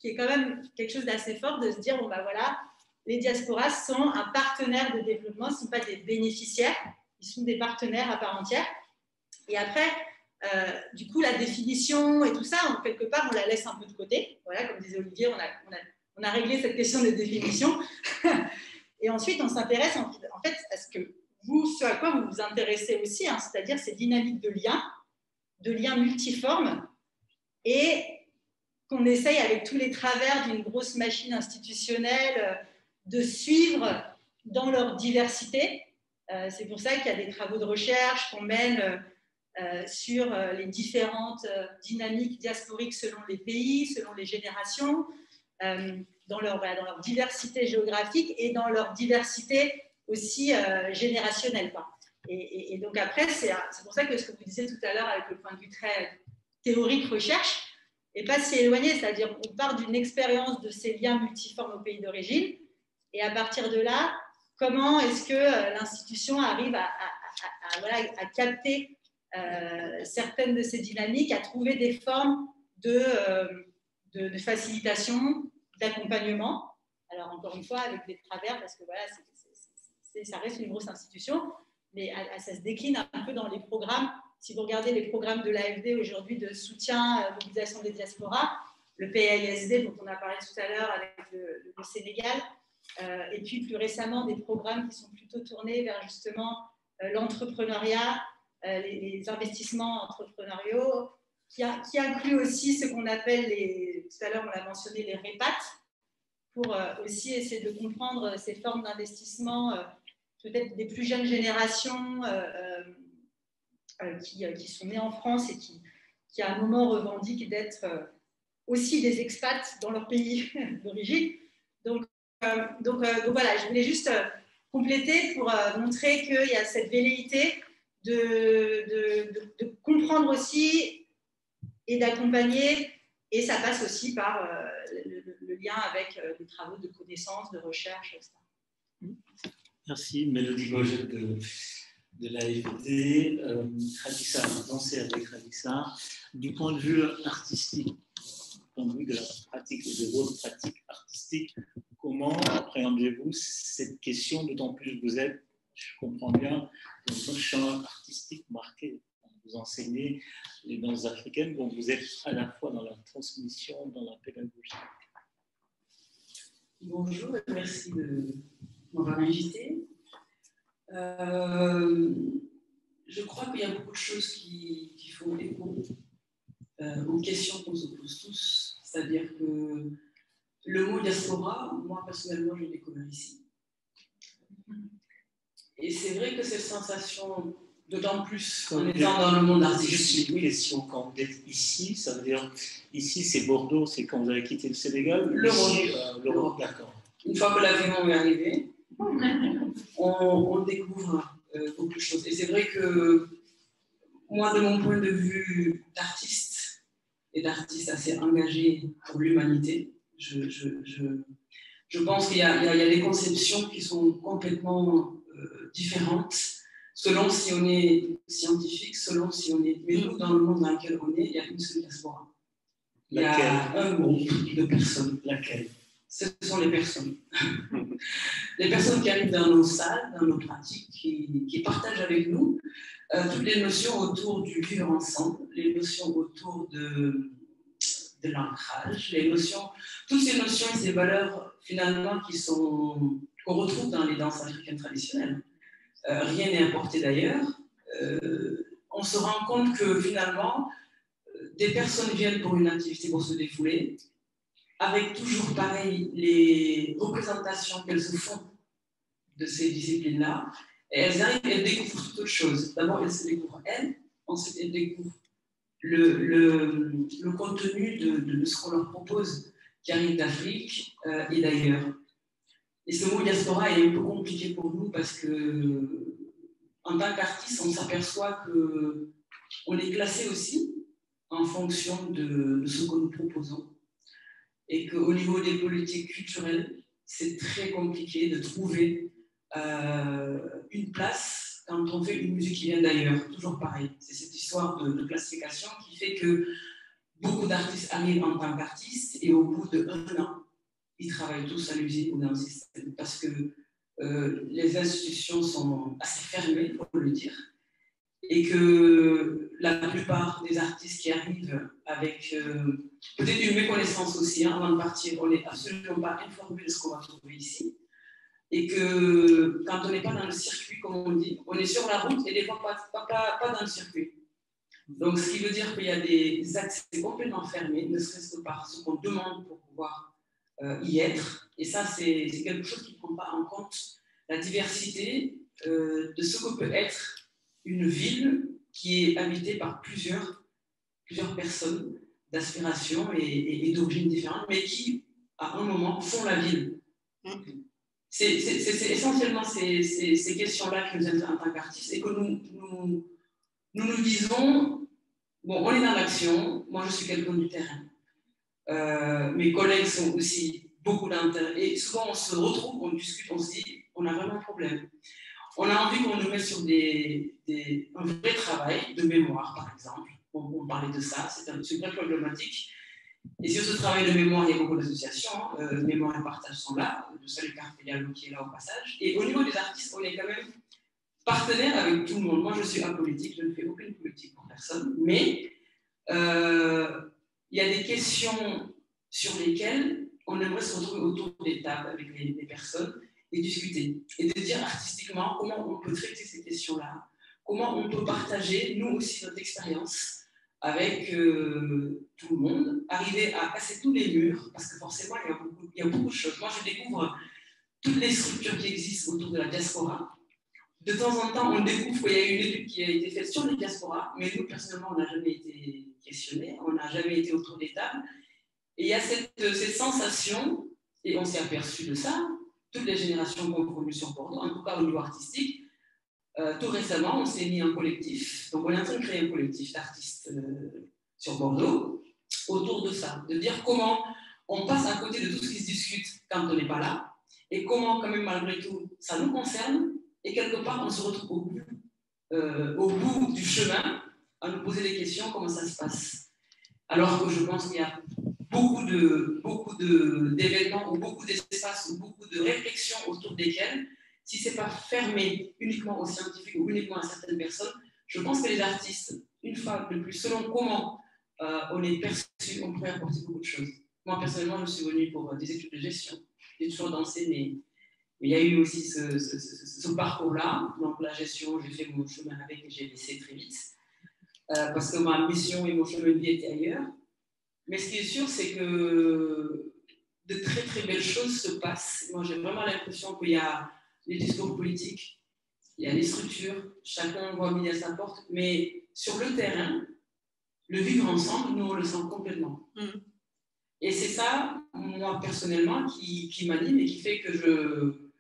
qui est quand même quelque chose d'assez fort de se dire, bon ben voilà, les diasporas sont un partenaire de développement, ce ne sont pas des bénéficiaires, ils sont des partenaires à part entière. Et après, du coup, la définition et tout ça, quelque part, on la laisse un peu de côté. Voilà, comme disait Olivier, on a réglé cette question de définition. Et ensuite, on s'intéresse en fait à ce à quoi vous vous intéressez aussi, hein, c'est-à-dire ces dynamiques de liens multiformes, et qu'on essaye avec tous les travers d'une grosse machine institutionnelle de suivre dans leur diversité. C'est pour ça qu'il y a des travaux de recherche qu'on mène sur les différentes dynamiques diasporiques selon les pays, selon les générations, dans leur diversité géographique et dans leur diversité aussi générationnelle, quoi. Et donc après, c'est pour ça que ce que vous disiez tout à l'heure avec le point de vue très théorique recherche n'est pas si éloigné, c'est-à-dire qu'on part d'une expérience de ces liens multiformes au pays d'origine, et à partir de là, comment est-ce que l'institution arrive à capter certaines de ces dynamiques, à trouver des formes de facilitation, d'accompagnement. Alors encore une fois, avec des travers, parce que voilà, ça reste une grosse institution, mais ça se décline un peu dans les programmes. Si vous regardez les programmes de l'AFD aujourd'hui de soutien, mobilisation des diasporas, le PAISD dont on a parlé tout à l'heure avec le Sénégal, et puis plus récemment des programmes qui sont plutôt tournés vers justement l'entrepreneuriat, les investissements entrepreneuriaux, qui inclut aussi ce qu'on appelle, tout à l'heure on l'a mentionné, les REPAT, pour aussi essayer de comprendre ces formes d'investissement, peut-être des plus jeunes générations qui sont nées en France et qui à un moment revendiquent d'être aussi des expats dans leur pays d'origine. Donc voilà, je voulais juste compléter pour montrer qu'il y a cette velléité de comprendre aussi et d'accompagner, et ça passe aussi par le lien avec des travaux de connaissance, de recherche, etc. Merci, Mélodie Gogel de l'AFD. Khadissa, danser avec Khadissa. Du point de vue artistique, du point de vue de la pratique, des rôles pratiques artistiques, comment appréhendez-vous cette question, d'autant plus que vous êtes, je comprends bien, dans un champ artistique marqué. Vous enseignez les danses africaines, donc vous êtes à la fois dans la transmission, dans la pédagogie. Bonjour, merci de m'avoir invité. Je crois qu'il y a beaucoup de choses qui font écho aux questions qu'on se pose tous, c'est-à-dire que le mot diaspora, moi personnellement, je l'ai découvert ici. Et c'est vrai que cette sensation, d'autant plus en étant dans le monde artistique. Juste une question, quand vous êtes ici, ça veut dire, ici c'est Bordeaux, c'est quand vous avez quitté le Sénégal? L'Europe, d'accord. Une fois que l'avion est arrivé, on découvre beaucoup de choses. Et c'est vrai que moi, de mon point de vue d'artiste, et d'artiste assez engagé pour l'humanité, je pense qu'il y a des conceptions qui sont complètement différentes, selon si on est scientifique, selon si on est... Mais nous, dans le monde dans lequel on est, il y a une seule diaspora. Il y a un groupe de personnes. Laquelle? Ce sont les personnes. Les personnes qui arrivent dans nos salles, dans nos pratiques, qui partagent avec nous toutes les notions autour du vivre ensemble, les notions autour de l'ancrage, toutes ces notions et ces valeurs finalement qu'on retrouve dans les danses africaines traditionnelles. Rien n'est importé d'ailleurs. On se rend compte que finalement, des personnes viennent pour une activité, pour se défouler, avec toujours pareil les représentations qu'elles se font de ces disciplines-là. Et elles arrivent, elles découvrent toute autre chose. D'abord, elles se découvrent elles, ensuite elles découvrent le contenu de ce qu'on leur propose, qui arrive d'Afrique et d'ailleurs. Et ce mot diaspora est un peu compliqué pour nous parce que, en tant qu'artiste, on s'aperçoit qu'on est classé aussi en fonction de ce que nous proposons. Et qu'au niveau des politiques culturelles, c'est très compliqué de trouver une place quand on fait une musique qui vient d'ailleurs. Toujours pareil, c'est cette histoire de classification qui fait que beaucoup d'artistes arrivent en tant qu'artistes et au bout d'1 an, ils travaillent tous à l'usine ou dans le système parce que les institutions sont assez fermées, il faut le dire, et que la plupart des artistes qui arrivent avec peut-être une méconnaissance aussi, avant de partir, on n'est absolument pas informé de ce qu'on va trouver ici, et que quand on n'est pas dans le circuit, comme on dit, on est sur la route et des fois pas dans le circuit. Donc, ce qui veut dire qu'il y a des accès complètement fermés, ne serait-ce que par ce qu'on demande pour pouvoir y être. Et ça, c'est quelque chose qui ne prend pas en compte la diversité de ce que peut être une ville qui est habitée par plusieurs personnes d'aspiration et d'origines différentes, mais qui, à un moment, font la ville. C'est essentiellement ces questions-là qui nous intéressent en tant qu'artistes et que nous disons, bon, on est dans l'action, moi je suis quelqu'un du terrain. Mes collègues sont aussi beaucoup dans le terrain et souvent on se retrouve, on discute, on se dit, on a vraiment un problème. On a envie qu'on nous mette sur un vrai travail de mémoire, par exemple. On parlait de ça, c'est une vraie problématique. Et sur ce travail de mémoire, il y a beaucoup d'associations. Mémoire et Partage sont là. Je salue Carpe Diallo qui est là au passage. Et au niveau des artistes, on est quand même partenaire avec tout le monde. Moi, je suis apolitique, je ne fais aucune politique pour personne, mais il y a des questions sur lesquelles on aimerait se retrouver autour des tables avec les personnes et discuter. Et de dire artistiquement comment on peut traiter ces questions-là, comment on peut partager, nous aussi, notre expérience avec tout le monde, arriver à casser tous les murs, parce que forcément, il y a beaucoup de choses. Moi, je découvre toutes les structures qui existent autour de la diaspora. De temps en temps, on découvre qu'il y a une étude qui a été faite sur les diasporas, mais nous, personnellement, on n'a jamais été questionnés, on n'a jamais été autour des tables. Et il y a cette sensation, et on s'est aperçu de ça, toutes les générations qui ont connu sur Bordeaux, en tout cas au niveau artistique. Tout récemment, on s'est mis en collectif. Donc, on est en train de créer un collectif d'artistes sur Bordeaux autour de ça, de dire comment on passe à côté de tout ce qui se discute quand on n'est pas là, et comment, quand même, malgré tout, ça nous concerne, et quelque part, on se retrouve au bout du chemin à nous poser des questions, comment ça se passe. Alors que je pense qu'il y a beaucoup d'événements ou beaucoup d'espaces ou beaucoup de réflexions autour desquelles, si ce n'est pas fermé uniquement aux scientifiques ou uniquement à certaines personnes, je pense que les artistes, une fois de plus, selon comment on est perçu, on pourrait apporter beaucoup de choses. Moi, personnellement, je suis venue pour des études de gestion. J'ai toujours dansé, mais il y a eu aussi ce parcours-là. Donc, la gestion, j'ai fait mon chemin avec et j'ai laissé très vite. Parce que ma mission et mon chemin de vie étaient ailleurs. Mais ce qui est sûr, c'est que de très très belles choses se passent. Moi, j'ai vraiment l'impression qu'il y a des discours politiques, il y a des structures, chacun voit midi à sa porte, mais sur le terrain, le vivre ensemble, nous on le sent complètement. Et c'est ça, moi personnellement, qui m'anime et qui fait que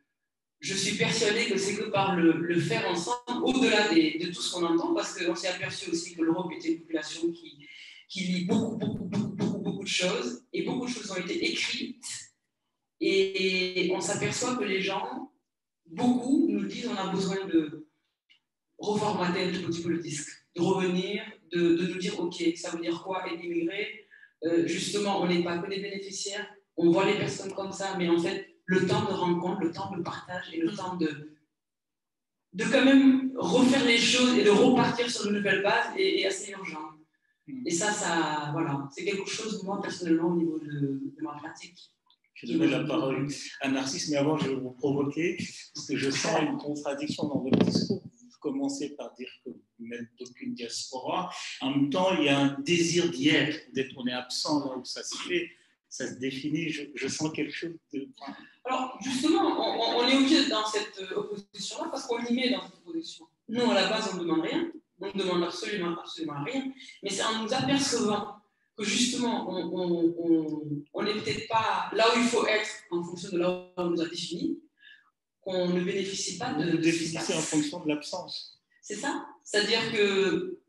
je suis persuadée que c'est que par le faire ensemble, au-delà de tout ce qu'on entend, parce qu'on s'est aperçu aussi que l'Europe était une population qui lit beaucoup de choses, et beaucoup de choses ont été écrites, et on s'aperçoit que les gens, beaucoup nous disent on a besoin de reformater un tout petit peu le disque, de revenir, de nous dire ok, ça veut dire quoi être immigré, justement on n'est pas que des bénéficiaires, on voit les personnes comme ça, mais en fait le temps de rencontre, le temps de partage et le temps de quand même refaire les choses et de repartir sur de nouvelles bases est assez urgent. Et ça, voilà, c'est quelque chose, moi, personnellement, au niveau de ma pratique. Je donne la parole à Narcisse, mais avant, je vais vous provoquer, parce que je sens une contradiction dans votre discours. Vous commencez par dire que vous n'êtes d'aucune diaspora. En même temps, il y a un désir d'y être. On est absent là où ça se fait, ça se définit. Je sens quelque chose de... Alors, justement, on est obligé dans cette opposition-là parce qu'on y met dans cette opposition. Nous, à la base, on ne demande rien. On ne demande absolument rien. Mais c'est en nous apercevant que justement, on n'est peut-être pas là où il faut être en fonction de là où on nous a défini, qu'on ne bénéficie pas de... Vous définissez en fonction de l'absence. C'est ça. C'est-à-dire que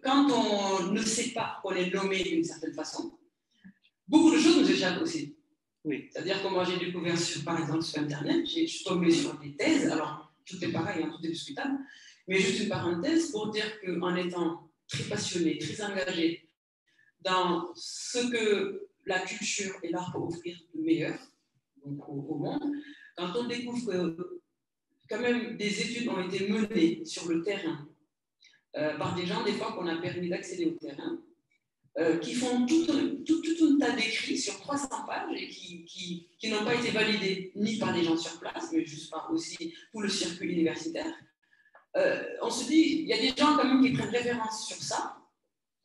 quand on ne sait pas qu'on est nommé d'une certaine façon, beaucoup de choses nous échappent aussi. Oui. C'est-à-dire que moi, j'ai découvert, par exemple, sur Internet, je suis tombée sur des thèses, alors tout est pareil, tout est discutable, mais juste une parenthèse pour dire qu'en étant très passionné, très engagé dans ce que la culture et l'art peuvent offrir de meilleur donc au monde, quand on découvre que quand même des études ont été menées sur le terrain par des gens, des fois, qu'on a permis d'accéder au terrain, qui font tout un tas d'écrits sur 300 pages et qui n'ont pas été validés ni par les gens sur place, mais juste par aussi tout le circuit universitaire. On se dit, il y a des gens quand même qui prennent référence sur ça,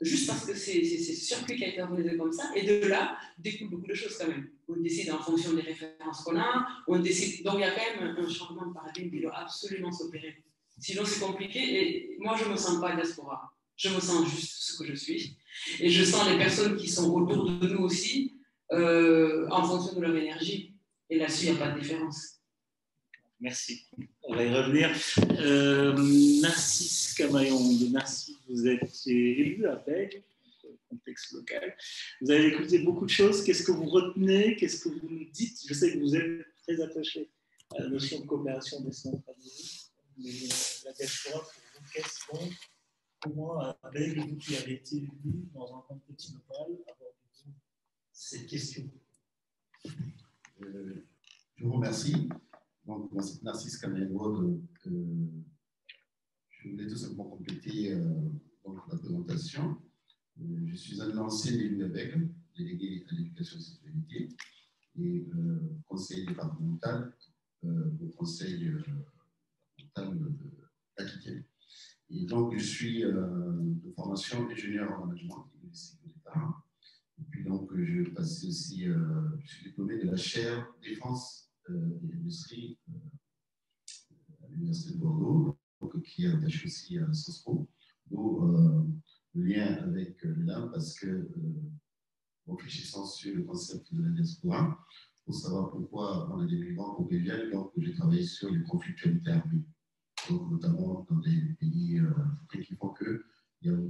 juste parce que c'est ce circuit qui a été organisé comme ça, et de là découle beaucoup de choses quand même. On décide en fonction des références qu'on a, on décide, donc il y a quand même un changement de paradigme qui doit absolument s'opérer. Sinon c'est compliqué, et moi je ne me sens pas diaspora, je me sens juste ce que je suis, et je sens les personnes qui sont autour de nous aussi, en fonction de leur énergie, et là-dessus il n'y a pas de différence. Merci. On va y revenir. Narcisse Camaillon, de Narcisse, vous êtes élu à Bègue, contexte local. Vous avez écouté beaucoup de choses. Qu'est-ce que vous retenez? Qu'est-ce que vous nous dites? Je sais que vous êtes très attaché à la notion de coopération décentralisée. Mais la diaspora, pour vous, qu'est-ce donc? Comment à Bègue, vous qui avez été élu dans un contexte local, abordez-vous cette question? Je vous remercie. Donc, moi, c'est Narcisse Kamaïgo. Je voulais tout simplement compléter donc, la présentation. Je suis un ancien élu d'ABEG, délégué à l'éducation et citoyenneté, et conseiller départemental au conseil départemental d'Aquitaine. Et donc, je suis de formation ingénieur en management de l'université de l'État. Et puis, donc, je passe aussi, je suis diplômé de la chaire défense et industrie à l'université de Bordeaux, donc, qui est attaché aussi à Sciences Po. D'où le lien avec l'UNAM, parce que, réfléchissant sur le concept de la diaspora, pour savoir pourquoi on a des migrants pour qu'ils viennent, donc j'ai travaillé sur les conflictualités armées. Donc, notamment dans des pays africains qui font que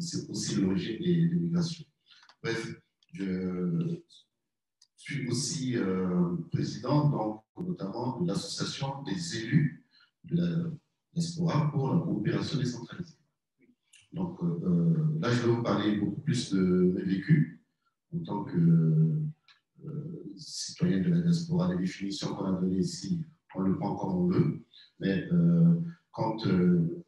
c'est aussi l'origine des migrations. Bref, je suis aussi président, donc, notamment de l'association des élus de la diaspora pour la coopération décentralisée. Donc là, je vais vous parler beaucoup plus de mes vécus en tant que citoyen de la diaspora. Les définitions qu'on a données ici, on le prend comme on veut, mais quand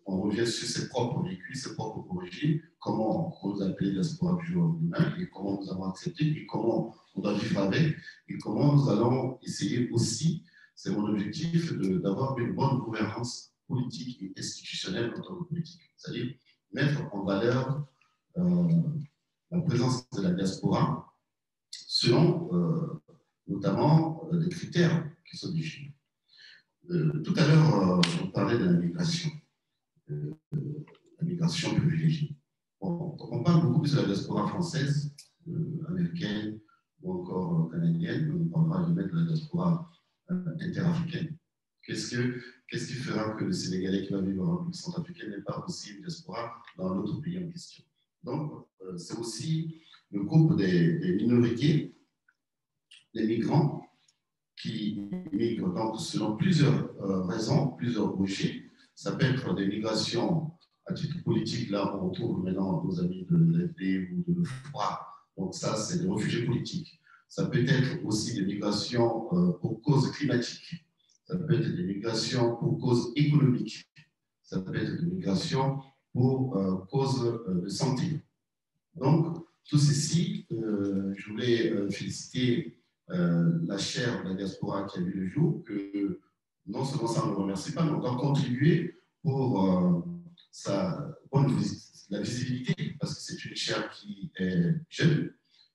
on revient sur ses propres vécus, ses propres origines, comment on nous a appelé diaspora du jour au lendemain, et comment nous avons accepté, et comment on doit vivre avec, et comment nous allons essayer aussi, c'est mon objectif, d'avoir une bonne gouvernance politique et institutionnelle en tant que politique. C'est-à-dire mettre en valeur la présence de la diaspora selon notamment des critères qui sont définis. Tout à l'heure, on parlait de la migration privilégiée. On parle beaucoup plus de la diaspora française, américaine ou encore canadienne, on parlera jamais de la diaspora interafricaine. Qu'est-ce qui fera que le Sénégalais qui va vivre en République centrafricaine n'est pas aussi une diaspora dans l'autre pays en question? Donc, c'est aussi le groupe des minorités, des migrants qui migrent donc selon plusieurs raisons, plusieurs projets. Ça peut être des migrations à titre politique, là on retrouve maintenant nos amis de l'FD ou de l'OFPRA. Donc ça, c'est des réfugiés politiques. Ça peut être aussi des migrations pour cause climatique. Ça peut être des migrations pour cause économique. Ça peut être des migrations pour cause de santé. Donc, tout ceci, je voulais féliciter la chaire de la diaspora qui a vu le jour, que non seulement ça ne me remercie pas, mais on doit contribuer pour la visibilité, parce que c'est une chaire qui est jeune,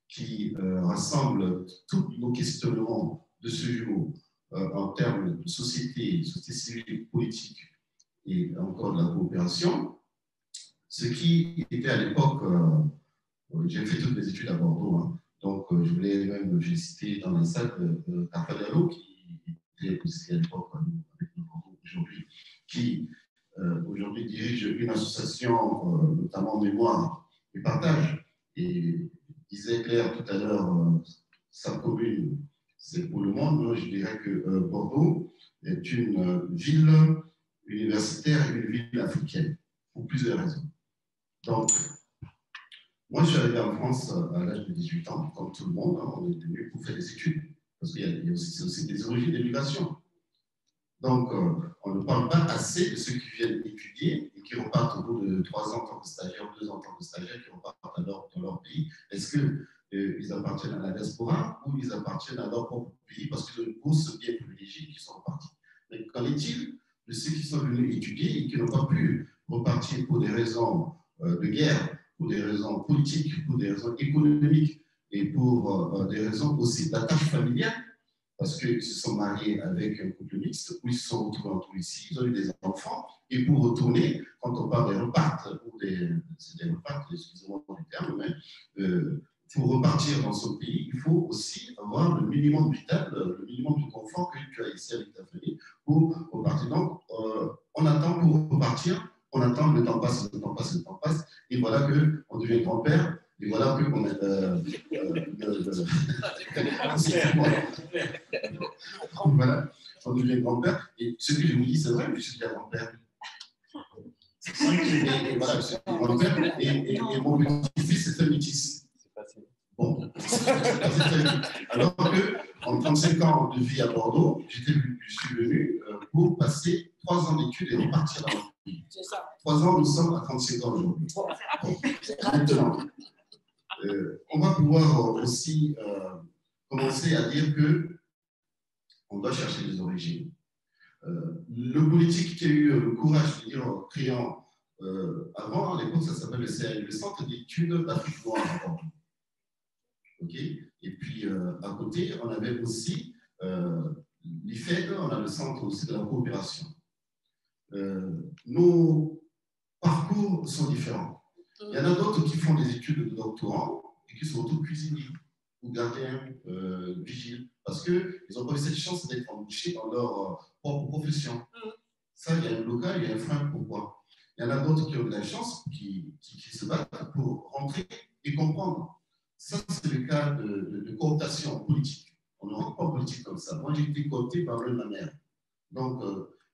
qui rassemble tous nos questionnements de ce jour en termes de société civile, politique et encore de la coopération. Ce qui était à l'époque, j'ai fait toutes mes études à Bordeaux, hein, donc je voulais même féliciter dans la salle Carpa Diallo, qui était aussi à l'époque avec nous aujourd'hui, qui aujourd'hui dirige une association, notamment Mémoire et Partage, et disait Claire tout à l'heure, sa commune, c'est pour le monde. Moi, je dirais que Bordeaux est une ville universitaire et une ville africaine, pour plusieurs raisons. Donc, moi, je suis arrivé en France à l'âge de 18 ans, comme tout le monde, hein, on est venu pour faire des études, parce qu'il y a aussi des origines d'émigration. Donc, on ne parle pas assez de ceux qui viennent étudier et qui repartent au bout de 3 ans en tant que stagiaire, 2 ans en tant que stagiaire, qui repartent dans leur pays. Est-ce qu'ils appartiennent à la diaspora ou ils appartiennent à leur propre pays parce qu'ils ont une bourse bien privilégiée qui sont repartis? Mais qu'en est-il de ceux qui sont venus étudier et qui n'ont pas pu repartir pour des raisons de guerre, pour des raisons politiques, pour des raisons économiques et pour des raisons aussi d'attache familiale? Parce qu'ils se sont mariés avec un couple mixte, ou ils se sont retrouvés entre ici, ils ont eu des enfants, et pour retourner, quand on parle des repartes, ou c'est des repartes, excusez-moi pour le terme, mais pour repartir dans son pays, il faut aussi avoir le minimum vital, le minimum de confort que tu as ici avec ta famille pour repartir. Donc, on attend pour repartir, on attend, le temps passe, le temps passe, le temps passe, et voilà qu'on devient grand-père. Et voilà qu'on est voilà, on devient grand-père. Et ce que je vous dis, c'est vrai, je suis déjà grand-père. Et voilà, je suis grand-père. Et mon petit-fils, c'est un métis. Bon, alors qu'en 35 ans de vie à Bordeaux, je suis venu pour passer 3 ans d'études et repartir dans leur pays. C'est ça. 3 ans, nous sommes à 35 ans aujourd'hui. Bon, Maintenant, on va pouvoir aussi commencer à dire qu'on doit chercher des origines. Le politique qui a eu le courage de dire en criant avant, à l'époque, ça s'appelle le Centre d'études d'Afrique noire. Okay. Et puis, à côté, on avait aussi l'IFED, on a le centre aussi de la coopération. Nos parcours sont différents. Il y en a d'autres qui font des études de doctorants et qui sont auto-cuisiniers ou gardiens, vigiles, parce qu'ils n'ont pas eu cette chance d'être embauchés dans leur propre profession. Ça, il y a un blocage, il y a un frein. Pourquoi? Il y en a d'autres qui ont de la chance, qui se battent pour rentrer et comprendre. Ça, c'est le cas de cooptation politique. On ne rentre pas en politique comme ça. Moi, j'ai été coopté par l'un de ma mère, donc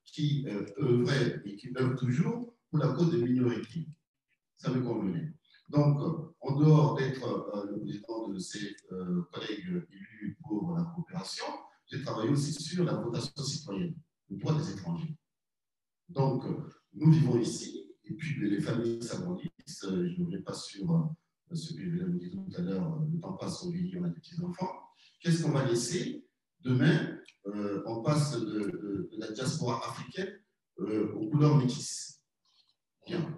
qui œuvrait et qui œuvre toujours pour la cause des minorités. Ça me convenait. Donc, en dehors d'être le président de ses collègues élus pour la coopération, j'ai travaillé aussi sur la votation citoyenne, le droit des étrangers. Donc, nous vivons ici, et puis les familles s'agrandissent. Je ne reviens pas sur ce que je viens de dire tout à l'heure, le temps passe, on vieillit, on a des petits-enfants. Qu'est-ce qu'on va laisser demain? On passe de la diaspora africaine aux couleurs métisses. Bien.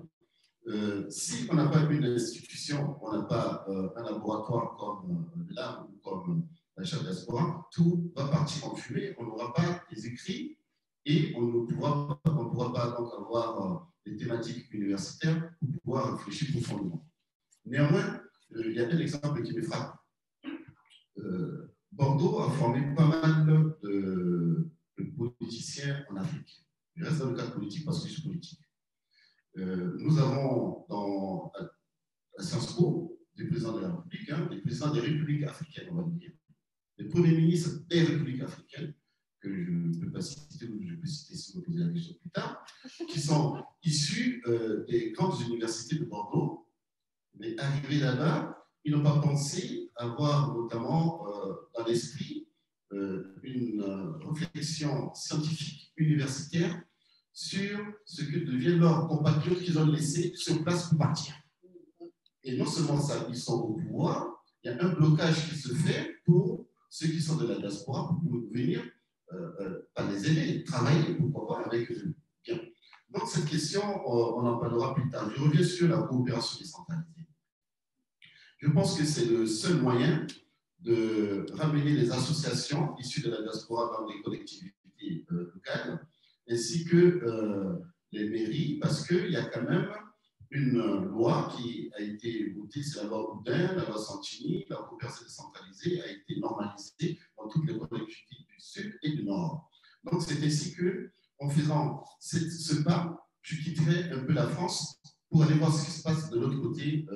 Si on n'a pas une institution, on n'a pas un laboratoire comme là ou comme la chaire diaspora, tout va partir en fumée, on n'aura pas les écrits et on ne pourra pas donc avoir des thématiques universitaires pour pouvoir réfléchir profondément. Néanmoins, il y a un exemple qui me frappe. Bordeaux a formé pas mal de politiciens en Afrique. Je reste dans le cadre politique parce que je suis politique. Nous avons à Sciences Po des présidents de la République, des présidents des républiques africaines, on va dire, des premiers ministres des républiques africaines, que je ne peux pas citer ou je peux citer si vous posez la question plus tard, qui sont issus des grandes universités de Bordeaux. Mais arrivés là-bas, ils n'ont pas pensé avoir notamment dans l'esprit une réflexion scientifique universitaire sur ce que deviennent leurs compatriotes qu'ils ont laissés sur place pour partir. Et non seulement ça, ils sont au pouvoir, il y a un blocage qui se fait pour ceux qui sont de la diaspora pour venir, pas les aider, travailler, pourquoi pas, avec eux. Bien. Donc cette question, on en parlera plus tard. Je reviens sur la coopération décentralisée. Je pense que c'est le seul moyen de ramener les associations issues de la diaspora dans les collectivités locales, ainsi que les mairies, parce qu'il y a quand même une loi qui a été votée, c'est la loi Houdin, la loi Santini, la coopération décentralisée a été normalisée dans toutes les collectivités du Sud et du Nord. Donc c'est ainsi qu'en faisant ce pas, je quitterai un peu la France pour aller voir ce qui se passe de l'autre côté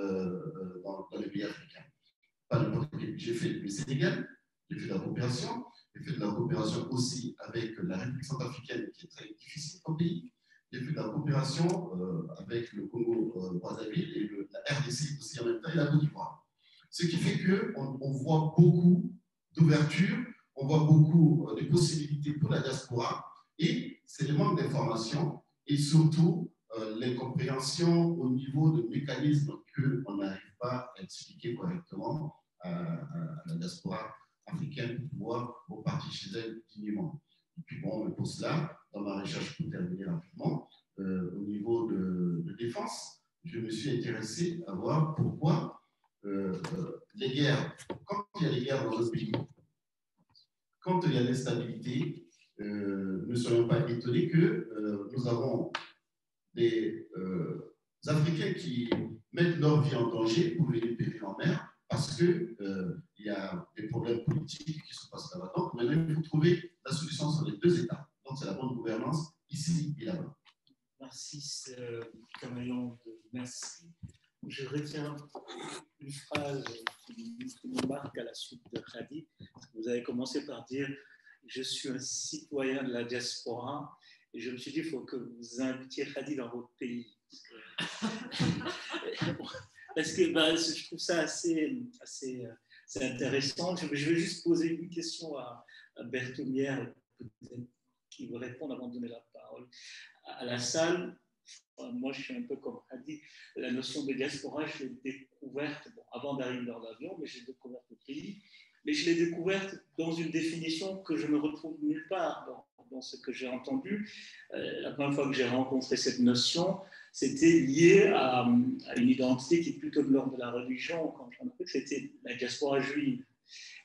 dans les pays africains. Pas n'importe quel. J'ai fait le Sénégal, j'ai fait de la coopération, j'ai fait de la coopération aussi avec la République centrafricaine, qui est très difficile comme pays. J'ai fait de la coopération avec le Congo-Brazzaville et la RDC aussi en même temps, et la Côte d'Ivoire. Ce qui fait qu'on voit beaucoup d'ouverture, on voit beaucoup de possibilités pour la diaspora, et c'est le manque d'informations et surtout l'incompréhension au niveau de mécanismes qu'on n'arrive pas à expliquer correctement à la diaspora africaine pour pouvoir repartir chez elle dignement. Et puis bon, pour cela, dans ma recherche, pour terminer rapidement, au niveau de défense, je me suis intéressé à voir pourquoi les guerres, quand il y a des guerres dans un pays, quand il y a l'instabilité, ne soyons pas étonnés que nous avons des Africains qui mettent leur vie en danger pour venir périr en mer parce qu'il y a des problèmes politiques qui se passent là-bas. Donc maintenant, il faut trouver la solution sur les deux états. Donc c'est la bonne gouvernance ici et là-bas. Merci, Camaillon. Merci. Je retiens une phrase qui me marque à la suite de Khadi. Vous avez commencé par dire « Je suis un citoyen de la diaspora ». Et je me suis dit, il faut que vous invitiez Khadi dans votre pays. Parce que je trouve ça assez intéressant. Je vais juste poser une question à Berthomière, peut-être qui veut répondre avant de donner la parole à la salle. Moi, je suis un peu comme Hadi. La notion de diaspora, je l'ai découverte avant d'arriver dans l'avion, mais je l'ai découverte au pays. Mais je l'ai découverte dans une définition que je ne retrouve nulle part dans ce que j'ai entendu. La première fois que j'ai rencontré cette notion, c'était lié à une identité qui est plutôt de l'ordre de la religion. Quand j'en ai appris, c'était la diaspora juive.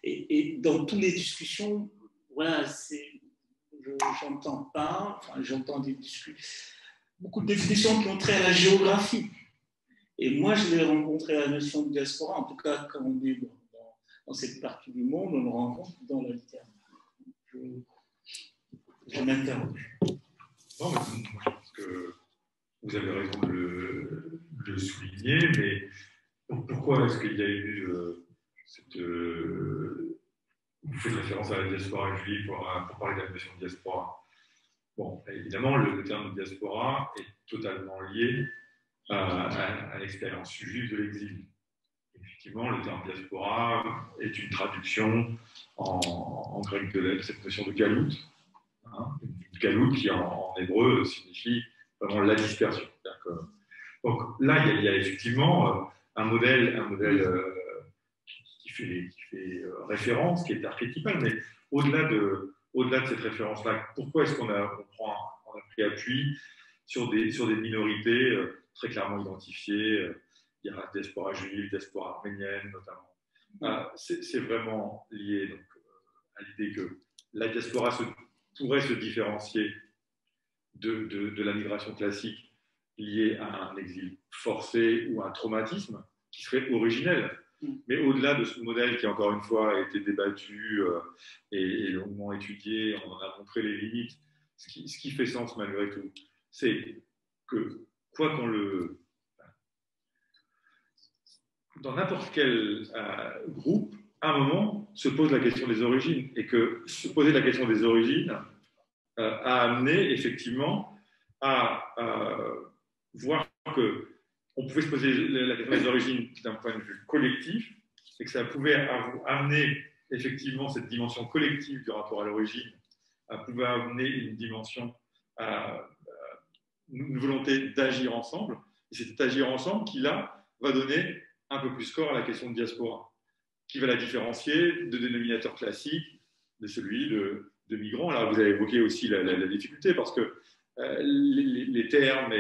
Et dans toutes les discussions, voilà, j'entends pas, enfin, j'entends des discussions, beaucoup de définitions qui ont trait à la géographie. Et moi, je l'ai rencontré la notion de diaspora, en tout cas, quand on est dans cette partie du monde, on le rencontre dans la littérature. Je m'interroge. Non, mais je pense que vous avez raison de le souligner, mais pourquoi est-ce qu'il y a eu vous faites référence à la diaspora juive pour parler de la notion de diaspora? Bon, évidemment, le terme de diaspora est totalement lié à l'expérience juive de l'exil. Effectivement, le terme diaspora est une traduction en grec de cette notion de galout. Galout qui en hébreu signifie vraiment la dispersion. Donc là, il y a effectivement un modèle qui fait référence, qui est archétypal, mais au-delà de cette référence-là, pourquoi est-ce qu'on a pris appui sur des minorités très clairement identifiées? Il y a la diaspora juive, diaspora arménienne notamment. C'est vraiment lié donc, à l'idée que la diaspora pourrait se différencier de la migration classique liée à un exil forcé ou à un traumatisme qui serait originel. Mais au-delà de ce modèle qui, encore une fois, a été débattu et longuement étudié, on en a montré les limites, ce qui fait sens malgré tout, c'est que, quoi qu'on le... Dans n'importe quel groupe, à un moment, se pose la question des origines, et que se poser la question des origines a amené effectivement à voir qu'on pouvait se poser la question des origines d'un point de vue collectif, et que ça pouvait amener effectivement cette dimension collective du rapport à l'origine, pouvait amener une dimension, une volonté d'agir ensemble, et c'est agir ensemble qui là va donner un peu plus corps à la question de diaspora, qui va la différencier de dénominateur classique, de celui de migrants. Alors, vous avez évoqué aussi la difficulté, parce que les termes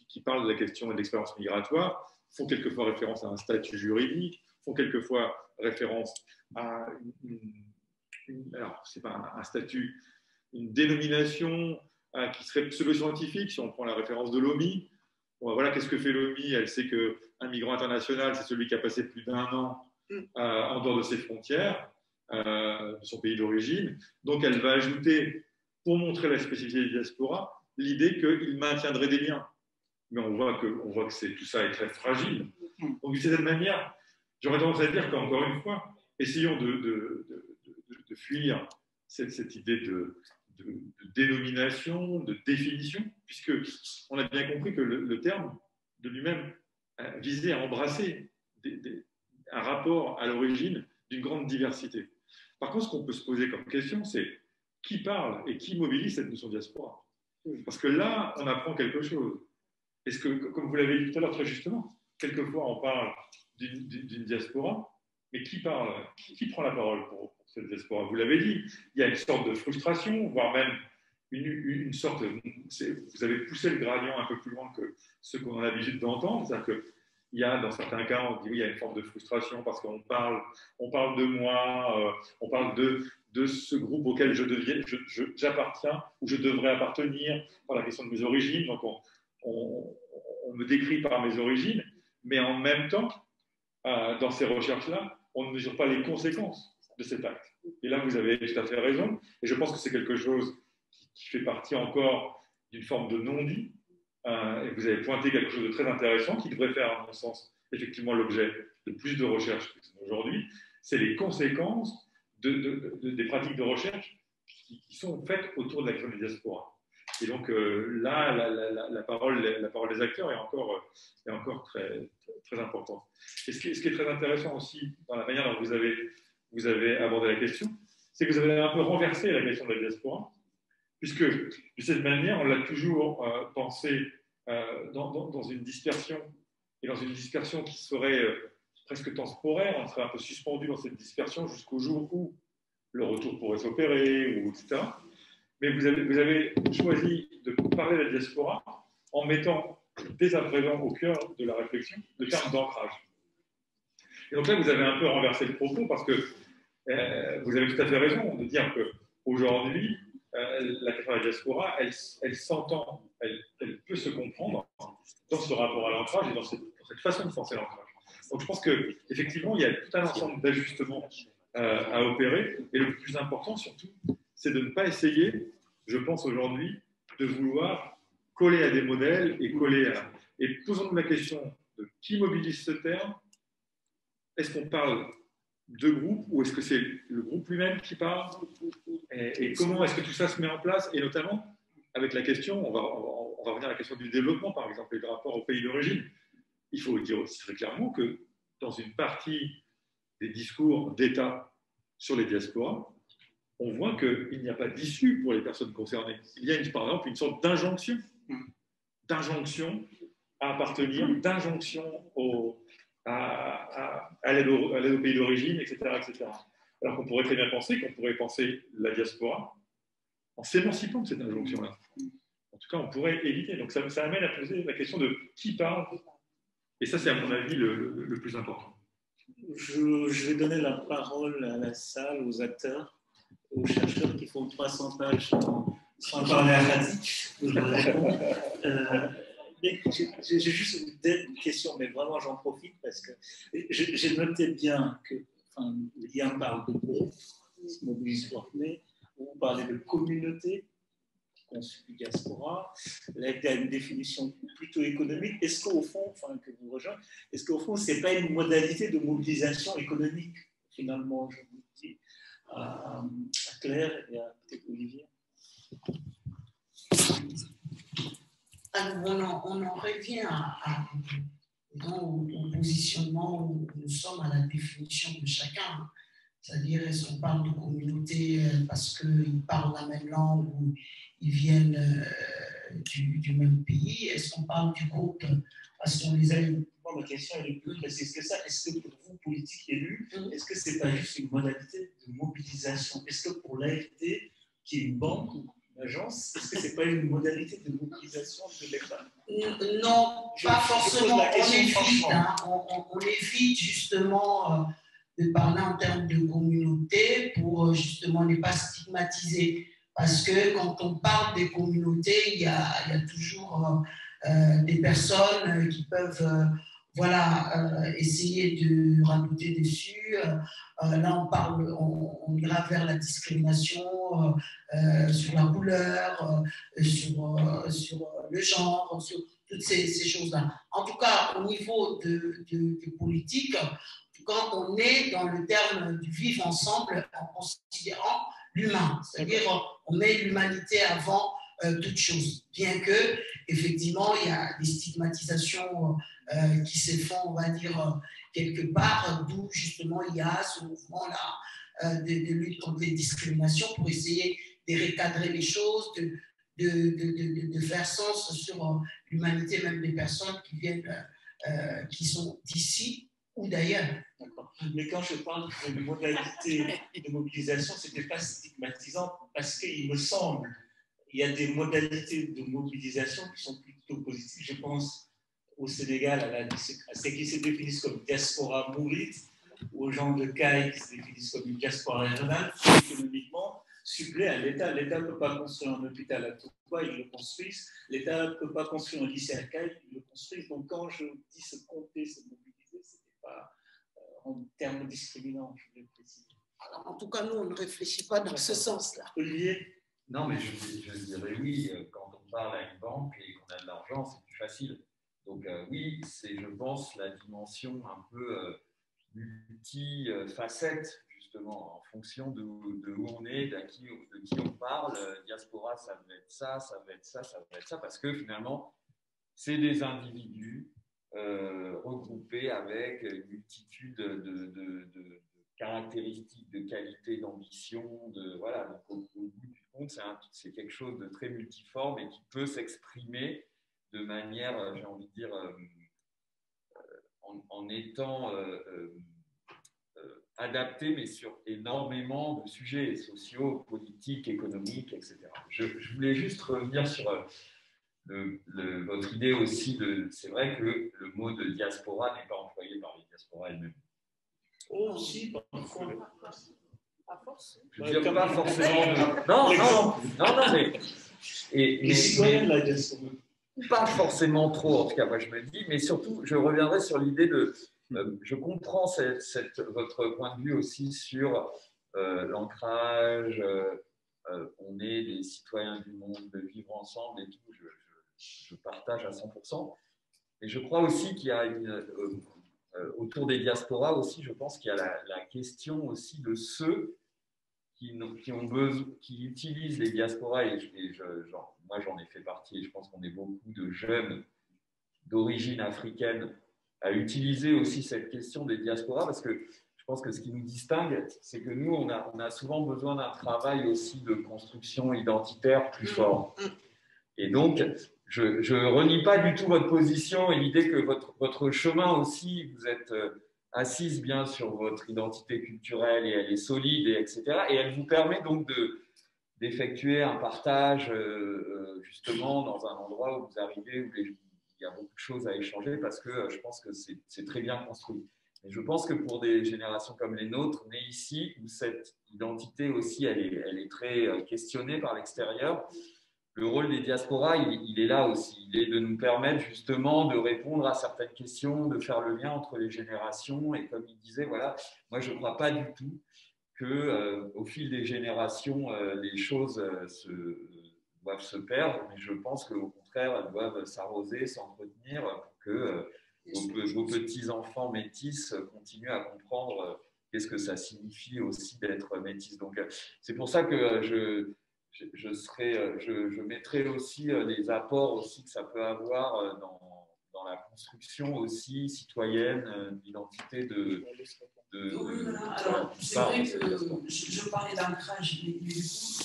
qui parlent de la question de l'expérience migratoire font quelquefois référence à un statut juridique, font quelquefois référence à alors, c'est pas un statut, une dénomination qui serait pseudo-scientifique, si on prend la référence de l'OMI. Bon, voilà, qu'est-ce que fait l'OMI? Elle sait qu'un migrant international, c'est celui qui a passé plus d'1 an en dehors de ses frontières, de son pays d'origine. Donc, elle va ajouter, pour montrer la spécificité des diasporas, l'idée qu'il maintiendrait des liens. Mais on voit que tout ça est très fragile. Donc, de cette manière, j'aurais tendance à dire qu'encore une fois, essayons de fuir cette idée de dénomination, de définition, puisqu'on a bien compris que le terme de lui-même visait à embrasser un rapport à l'origine d'une grande diversité. Par contre, ce qu'on peut se poser comme question, c'est qui parle et qui mobilise cette notion de diaspora? Parce que là, on apprend quelque chose. Est-ce que, comme vous l'avez dit tout à l'heure très justement, quelquefois on parle d'une diaspora, mais qui parle? Qui prend la parole pour cette diaspora? Vous l'avez dit, il y a une sorte de frustration, voire même une sorte... Vous avez poussé le gradient un peu plus loin que ce qu'on a l'habitude d'entendre, c'est-à-dire qu'il y a, dans certains cas, on dit oui, il y a une forme de frustration parce qu'on parle de moi, on parle de ce groupe auquel j'appartiens ou je devrais appartenir par la question de mes origines. Donc, on me décrit par mes origines, mais en même temps, dans ces recherches-là, on ne mesure pas les conséquences de cet acte. Et là, vous avez tout à fait raison. Et je pense que c'est quelque chose qui fait partie encore d'une forme de non-dit. Et vous avez pointé quelque chose de très intéressant qui devrait faire, à mon sens, effectivement l'objet de plus de recherches aujourd'hui. C'est les conséquences des pratiques de recherche qui sont faites autour de la question des diasporas. Et donc là, la parole des acteurs est encore très, très importante. Et ce qui est très intéressant aussi dans la manière dont vous avez abordé la question, c'est que vous avez un peu renversé la question de la diaspora puisque de cette manière, on l'a toujours pensé dans une dispersion, et dans une dispersion qui serait presque temporaire, on serait un peu suspendu dans cette dispersion jusqu'au jour où le retour pourrait s'opérer, etc. Mais vous avez choisi de parler de la diaspora en mettant dès à présent au cœur de la réflexion le terme d'ancrage. Et donc là, vous avez un peu renversé le propos parce que vous avez tout à fait raison de dire qu'aujourd'hui, la question de la diaspora, elle s'entend, elle peut se comprendre dans ce rapport à l'ancrage et dans cette façon de penser l'ancrage. Donc je pense qu'effectivement, il y a tout un ensemble d'ajustements à opérer. Et le plus important, surtout, c'est de ne pas essayer, je pense aujourd'hui, de vouloir coller à des modèles et coller à... Et posons-nous la question de qui mobilise ce terme. Est-ce qu'on parle de groupe ou est-ce que c'est le groupe lui-même qui parle et comment est-ce que tout ça se met en place? Et notamment, avec la question, on va revenir à la question du développement, par exemple, et de rapport au pays d'origine. Il faut dire aussi très clairement que dans une partie des discours d'État sur les diasporas, on voit qu'il n'y a pas d'issue pour les personnes concernées. Il y a par exemple une sorte d'injonction à appartenir, d'injonction à l'aide au pays d'origine, etc., etc. Alors qu'on pourrait très bien penser la diaspora en s'émancipant de cette injonction-là. En tout cas, on pourrait éviter. Donc ça amène à poser la question de qui parle. Et ça, c'est à mon avis le plus important. Je vais donner la parole à la salle, aux acteurs, aux chercheurs qui font 300 pages sans parler à Khadi. J'ai juste une question, mais vraiment j'en profite parce que j'ai noté bien que Liam parle de groupe, mobilise mais vous parlez de communauté, conçue diaspora. Là, il y a une définition plutôt économique. Est-ce qu'au fond, que vous rejoignez, est-ce qu'au fond, ce n'est pas une modalité de mobilisation économique, finalement, je vous dis, à Claire et à peut-être Olivier? Alors, on en revient au positionnement où nous sommes à la définition de chacun. C'est-à-dire, est-ce qu'on parle de communauté parce qu'ils parlent la même langue ou ils viennent du même pays? Est-ce qu'on parle du groupe parce qu'on les a... Ma question est plus précise que ça. Est-ce que pour vous, politiques élus, est-ce que ce n'est pas juste une modalité de mobilisation? Est-ce que pour l'AFD, qui est une banque ou une agence, est-ce que ce n'est pas une modalité de mobilisation de l'État? Non, pas forcément. On évite justement de parler en termes de communauté pour justement ne pas stigmatiser. Parce que quand on parle des communautés, il y a toujours des personnes qui peuvent essayer de rajouter dessus. Là, on ira vers la discrimination sur la couleur, sur le genre, sur toutes ces choses-là. En tout cas, au niveau de politique, quand on est dans le terme du vivre ensemble en considérant l'humain, c'est-à-dire on met l'humanité avant toute chose, bien que effectivement il y a des stigmatisations qui se font, on va dire, quelque part, d'où justement il y a ce mouvement-là de lutte contre les discriminations pour essayer de recadrer les choses, de faire sens sur l'humanité même des personnes qui viennent, qui sont d'ici ou d'ailleurs. Mais quand je parle de modalité de mobilisation, ce n'était pas stigmatisant parce qu'il me semble il y a des modalités de mobilisation qui sont plutôt positives. Je pense au Sénégal à ceux qui se définissent comme diaspora mouride, ou aux gens de Caille qui se définissent comme une diaspora régionale, qui économiquement supplée à l'État. L'État ne peut pas construire un hôpital à Touba, ils le construisent. L'État ne peut pas construire un lycée à Caille, ils le construisent. Donc quand je dis se compter, se mobiliser, ce n'était pas en termes discriminants, je voulais préciser. Alors, en tout cas, nous, on ne réfléchit pas dans ce sens-là. Olivier? Non, mais je dirais oui, quand on parle à une banque et qu'on a de l'argent, c'est plus facile. Donc oui, c'est, je pense, la dimension un peu multi-facette, justement, en fonction de où on est, de qui on parle. Diaspora, ça va être ça, ça va être ça, ça va être ça, parce que finalement, c'est des individus regroupés avec une multitude de caractéristiques de qualité, d'ambition, voilà. Donc, au bout du compte, c'est quelque chose de très multiforme et qui peut s'exprimer de manière, j'ai envie de dire, en étant adapté, mais sur énormément de sujets sociaux, politiques, économiques, etc. Je voulais juste revenir sur votre idée aussi. C'est vrai que le mot de diaspora n'est pas employé par les diasporas elles-mêmes. Oh, si, parfois. À force. Je veux dire, pas forcément. Non, mais. Les citoyens de la diaspora. Pas forcément trop, en tout cas, moi je me dis, mais surtout, je reviendrai sur l'idée de. Je comprends votre point de vue aussi sur l'ancrage, on est des citoyens du monde, de vivre ensemble et tout, je partage à 100%. Et je crois aussi qu'il y a autour des diasporas aussi, je pense qu'il y a la question aussi de ceux qui utilisent les diasporas, moi j'en ai fait partie et je pense qu'on est beaucoup de jeunes d'origine africaine à utiliser aussi cette question des diasporas, parce que je pense que ce qui nous distingue, c'est que nous, on a souvent besoin d'un travail aussi de construction identitaire plus fort. Et donc, je ne renie pas du tout votre position et l'idée que votre chemin aussi, vous êtes assise bien sur votre identité culturelle et elle est solide, etc. Et elle vous permet donc d'effectuer un partage justement dans un endroit où vous arrivez, où il y a beaucoup de choses à échanger parce que je pense que c'est très bien construit. Et je pense que pour des générations comme les nôtres, nées ici, où cette identité aussi, elle est très questionnée par l'extérieur, le rôle des diasporas, il est là aussi. Il est de nous permettre justement de répondre à certaines questions, de faire le lien entre les générations. Et comme il disait, voilà, moi je ne crois pas du tout qu'au fil des générations, les choses doivent se perdre, mais je pense qu'au contraire, elles doivent s'arroser, s'entretenir pour que vos petits-enfants métis continuent à comprendre qu'est-ce que ça signifie aussi d'être métis. Donc, c'est pour ça que je mettrai aussi les apports aussi que ça peut avoir dans la construction aussi citoyenne d'identité de alors, c'est vrai que je parlais d'ancrage, mais du coup,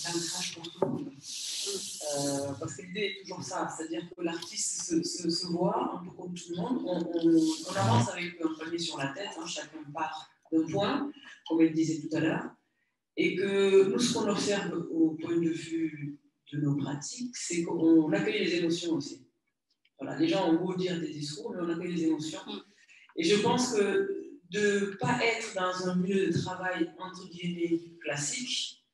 d'ancrage pour tout le monde. Parce que l'idée est toujours ça, c'est-à-dire que l'artiste se voit un peu comme tout le monde. On avance avec un panier sur la tête, hein, chacun part d'un point, comme elle disait tout à l'heure. Et que nous, ce qu'on observe au point de vue de nos pratiques, c'est qu'on accueille les émotions aussi. Voilà, les gens ont beau dire des discours, mais on accueille les émotions. Et je pense que de ne pas être dans un milieu de travail, entre guillemets, classique,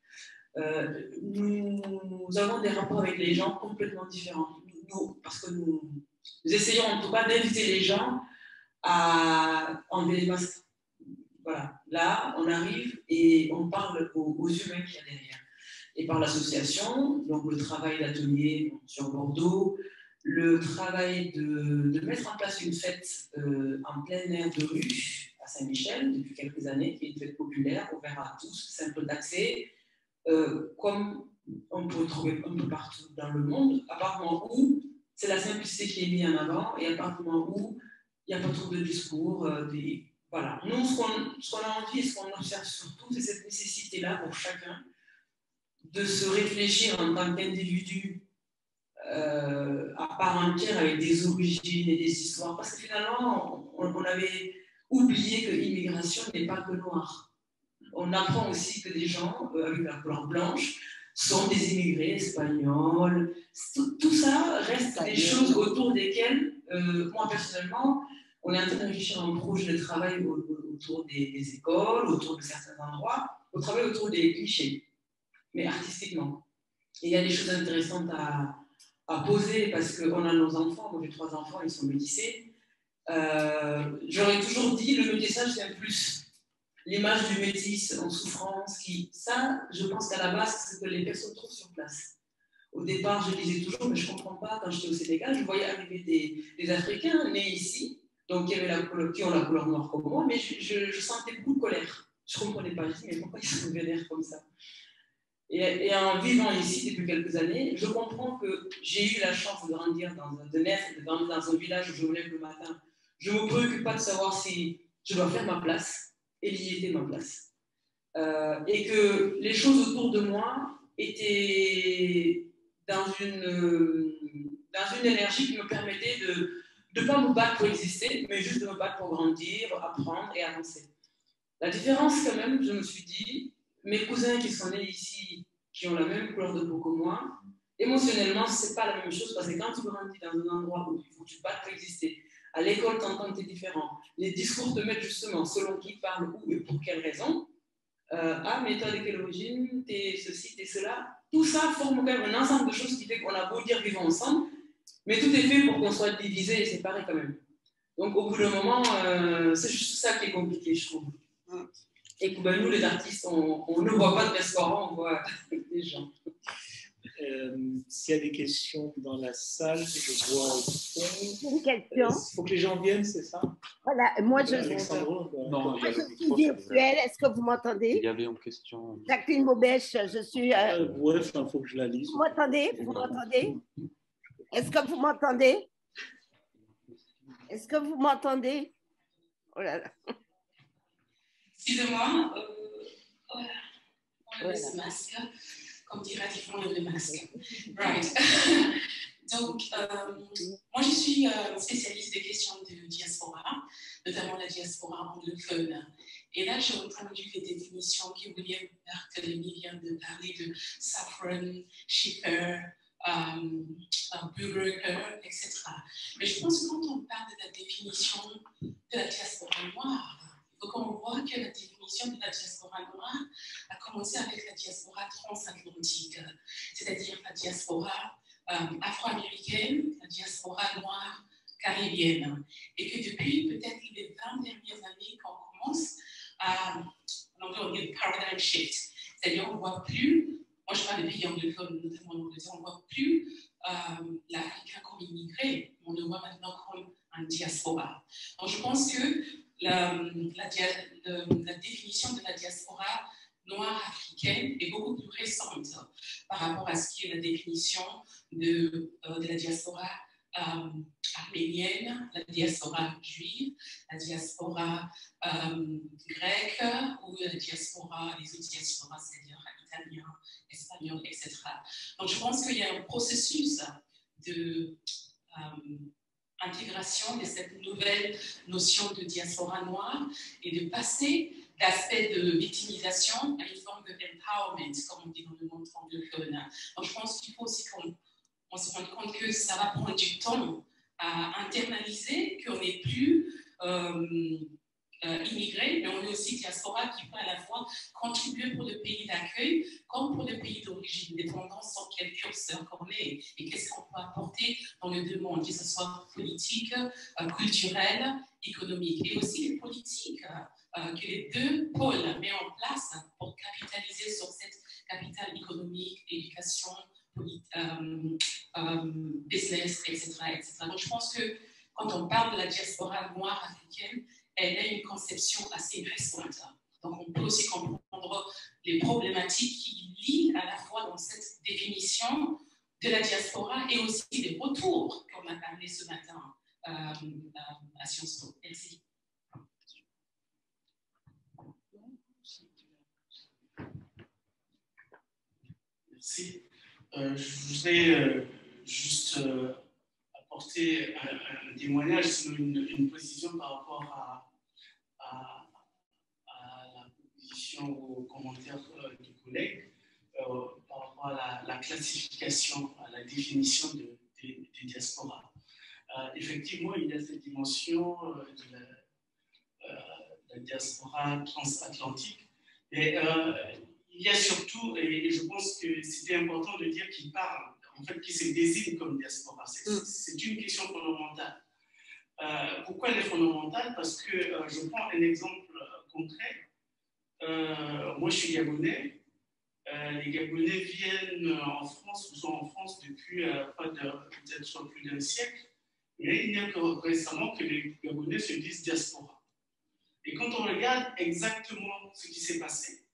nous avons des rapports avec les gens complètement différents. Parce que nous essayons en tout cas d'inviter les gens à enlever les masques. Voilà. Là, on arrive et on parle aux humains qu'il y a derrière. Et par l'association, donc le travail d'atelier sur Bordeaux, le travail de mettre en place une fête en plein air de rue à Saint-Michel depuis quelques années, qui est une fête populaire, ouverte à tous, simple d'accès, comme on peut trouver un peu partout dans le monde, à partir du moment où c'est la simplicité qui est mise en avant et à partir du moment où il n'y a pas trop de discours, voilà. Nous, ce qu'on a envie et ce qu'on observe surtout, c'est cette nécessité-là pour chacun de se réfléchir en tant qu'individu à part entière avec des origines et des histoires. Parce que finalement, on avait oublié que l'immigration n'est pas que noire. On apprend aussi que des gens avec la couleur blanche sont des immigrés espagnols. Tout ça reste des choses autour desquelles, moi personnellement, on est en train de réfléchir à un projet de travail autour des écoles, autour de certains endroits, au travail autour des clichés, mais artistiquement. Et il y a des choses intéressantes à poser parce qu'on a nos enfants. Moi j'ai 3 enfants, ils sont métissés. J'aurais toujours dit le métissage c'est un plus. L'image du métis en souffrance, ça, je pense qu'à la base, c'est ce que les personnes trouvent sur place. Au départ, je disais toujours, mais je ne comprends pas, quand j'étais au Sénégal, je voyais arriver des Africains nés ici, donc qui ont la couleur noire comme moi, mais je sentais beaucoup de colère. Je ne comprenais pas, je disais, mais pourquoi ils sont vénères comme ça? Et en vivant ici depuis quelques années, je comprends que j'ai eu la chance de grandir dans un village où je me lève le matin. Je ne me préoccupe pas de savoir si je dois faire ma place, et y était ma place. et que les choses autour de moi étaient dans une énergie qui me permettait de ne pas me battre pour exister, mais juste de me battre pour grandir, apprendre et avancer. La différence, quand même, je me suis dit, mes cousins qui sont nés ici, qui ont la même couleur de peau que moi, émotionnellement, ce n'est pas la même chose parce que quand tu grandis dans un endroit où il faut que tu battes pour exister, à l'école, tu entends que tu es différent, les discours te mettent justement selon qui parle, où et pour quelle raison. Ah, mais toi, de quelle origine, t'es ceci, t'es cela. Tout ça forme quand même un ensemble de choses qui fait qu'on a beau dire vivons ensemble, mais tout est fait pour qu'on soit divisé et séparé quand même. Donc, au bout d'un moment, c'est juste ça qui est compliqué, je trouve. Et que nous, les artistes, on ne voit pas de restaurant, on voit des gens. S'il y a des questions dans la salle, je vois au fond. Une question. Il faut que les gens viennent, c'est ça? Voilà, moi je suis virtuelle. Est-ce que vous m'entendez? Il y avait une question. Jacqueline Maubèche, je suis. Ouais, il faut que je la lise. Vous m'entendez? Vous m'entendez? Est-ce que vous m'entendez? Est-ce que vous m'entendez? Oh là là. Excusez-moi, voilà. On enlève ce masque. Comme dirait Yvon, le masque. Right. Donc, moi, je suis spécialiste des questions de diaspora, notamment la diaspora anglophone. Et là, j'ai entendu les définitions que William Barthélémy vient de parler de saffron, shipper, broker, etc. Mais je pense que quand on parle de la définition de la diaspora noire, il faut qu'on voit que la définition de la diaspora noire a commencé avec la diaspora transatlantique, c'est-à-dire la diaspora afro-américaine, la diaspora noire caribéenne. Et que depuis peut-être les 20 dernières années qu'on commence à, en anglais on dit le paradigm shift, c'est-à-dire on ne voit plus, moi je parle des pays anglophones, notamment en Angleterre, on ne voit plus l'Africain comme immigré, on le voit maintenant comme un diaspora. Donc je pense que la définition de la diaspora noire africaine est beaucoup plus récente par rapport à ce qui est la définition de la diaspora arménienne, la diaspora juive, la diaspora grecque ou la diaspora, les autres diasporas, c'est-à-dire italien, espagnol, etc. Donc je pense qu'il y a un processus de intégration de cette nouvelle notion de diaspora noire et de passer d'aspect de victimisation à une forme de empowerment, comme on dit dans le monde anglophone. Donc je pense qu'il faut aussi qu'on se rende compte que ça va prendre du temps à internaliser, qu'on n'est plus immigré, mais on est aussi diaspora qui peut à la fois contribuer pour le pays d'accueil comme pour le pays d'origine, dépendant sur quel curseur qu'on est et qu'est-ce qu'on peut apporter dans les deux mondes, que ce soit politique, culturel, économique, et aussi les politiques que les deux pôles mettent en place pour capitaliser sur cette capitale économique, éducation, business, etc., etc. Donc je pense que quand on parle de la diaspora noire africaine, elle a une conception assez récente. Donc, on peut aussi comprendre les problématiques qui lient à la fois dans cette définition de la diaspora et aussi les retours qu'on a parlé ce matin à Sciences Po. Merci. Merci. Je voudrais juste apporter un témoignage, sinon une position par rapport à la proposition ou aux commentaires du collègue par rapport à la classification, à la définition des diasporas. Effectivement, il y a cette dimension de la diaspora transatlantique. Et il y a surtout, et je pense que c'était important de dire qu'il parle, en fait, qui se désigne comme diaspora. C'est une question fondamentale. Pourquoi elle est fondamentale? Parce que je prends un exemple concret. Moi, je suis Gabonais. Les Gabonais viennent en France, ou sont en France depuis peut-être plus d'un siècle. Mais il n'y a que récemment que les Gabonais se disent diaspora. Et quand on regarde exactement ce qui s'est passé,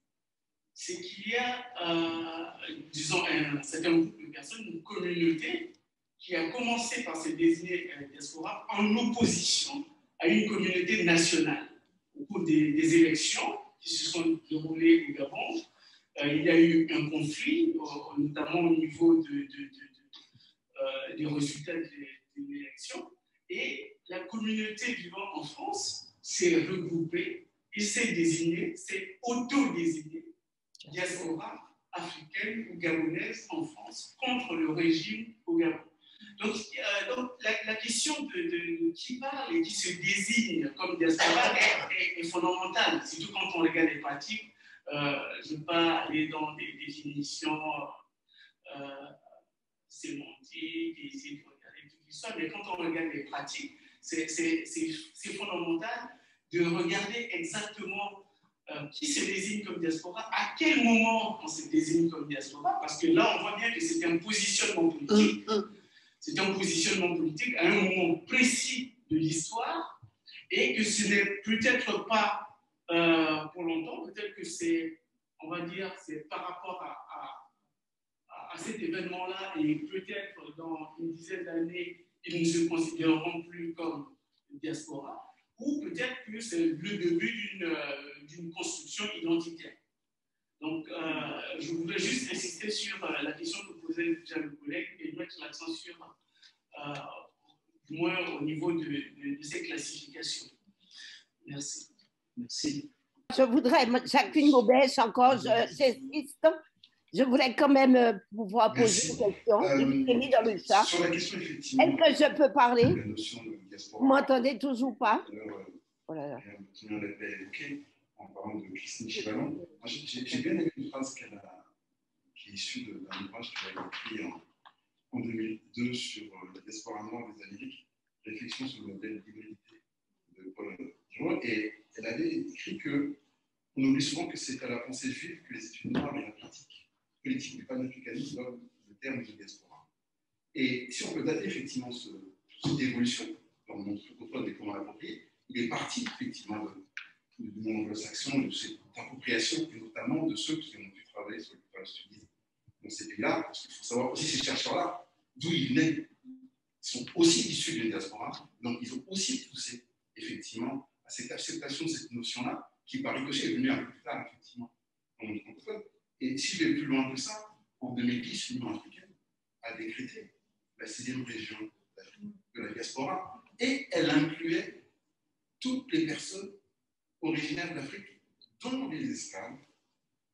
c'est qu'il y a, disons, un certain groupe de personnes, une communauté qui a commencé par se désigner diaspora en opposition à une communauté nationale. Au cours des élections qui se sont déroulées au Gabon. Il y a eu un conflit, notamment au niveau des résultats des élections. Et la communauté vivant en France s'est regroupée et s'est désignée, s'est auto-désignée diaspora africaine ou gabonaise en France contre le régime au Gabon. Donc la question de qui parle et qui se désigne comme diaspora est fondamentale, surtout quand on regarde les pratiques. Je ne veux pas aller dans des définitions sémantiques et essayer de regarder toute l'histoire, mais quand on regarde les pratiques, c'est fondamental de regarder exactement qui se désigne comme diaspora, à quel moment on se désigne comme diaspora, parce que là, on voit bien que c'est un positionnement politique. C'est un positionnement politique à un moment précis de l'histoire et que ce n'est peut-être pas pour longtemps, peut-être que c'est, on va dire, c'est par rapport à cet événement-là et peut-être dans une dizaine d'années, ils ne se considéreront plus comme diaspora, ou peut-être que c'est le début d'une construction identitaire. Donc, je voudrais juste insister sur la question que posait déjà le collègue et mettre l'accent sur, du moins au niveau de ces classifications. Merci. Merci. Je voudrais, Jacqueline Bobèche, encore, j'insiste. Je voulais quand même pouvoir poser une question. Il est mis dans le chat. Sur la question, effectivement. Est-ce que je peux parler? La notion de diaspora. Vous m'entendez toujours pas? Oh là là. Qui l'a évoqué en parlant de Christine Chivalon. J'ai bien aimé une phrase qui est issue d'un ouvrage qu'elle a écrit en 2002 sur la diaspora noire des Amériques, réflexion sur le modèle d'hybridité de Paul Giraud. Et elle avait écrit qu'on oublie souvent que c'est à la pensée juive que les études noires et la pratique politique du panafricanisme donnent le terme de diaspora. Et si on peut dater effectivement cette évolution dans le monde francophone et comment l'approprier, il est parti effectivement du monde anglo-saxon, de cette appropriation, et notamment de ceux qui ont pu travailler sur le plan studien dans ces pays-là, parce qu'il faut savoir aussi ces chercheurs-là, d'où ils venaient. Ils sont aussi issus d'une diaspora, donc ils ont aussi poussé effectivement à cette acceptation de cette notion-là, qui par ricochet est venue un peu plus tard, effectivement, dans le monde francophone. Et si je vais plus loin que ça, en 2010, l'Union africaine a décrété la 6e région d'Afrique de la diaspora, et elle incluait toutes les personnes originaires d'Afrique, dont les esclaves,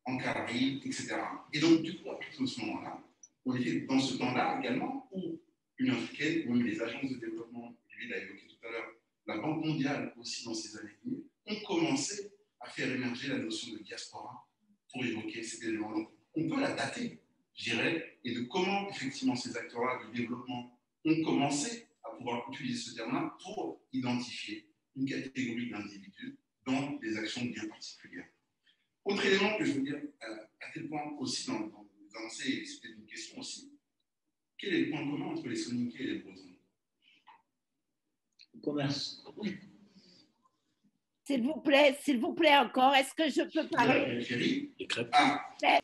en Caraïbes, etc. Et donc, du coup, à partir de ce moment-là, on était dans ce temps-là également où l'Union africaine, ou même les agences de développement, lui l'a évoqué tout à l'heure, la Banque mondiale aussi dans ces années, ont commencé à faire émerger la notion de diaspora pour évoquer cet élément. Donc, on peut la dater, je dirais, et de comment, effectivement, ces acteurs-là du développement ont commencé à pouvoir utiliser ce terme-là pour identifier une catégorie d'individus dans des actions bien particulières. Autre élément que je veux dire, à quel point aussi dans les avancées, et c'était une question aussi, quel est le point commun entre les Soninké et les Bretons? Le commerce. Oui. S'il vous plaît encore, est-ce que je peux parler? Les crêpes. S'il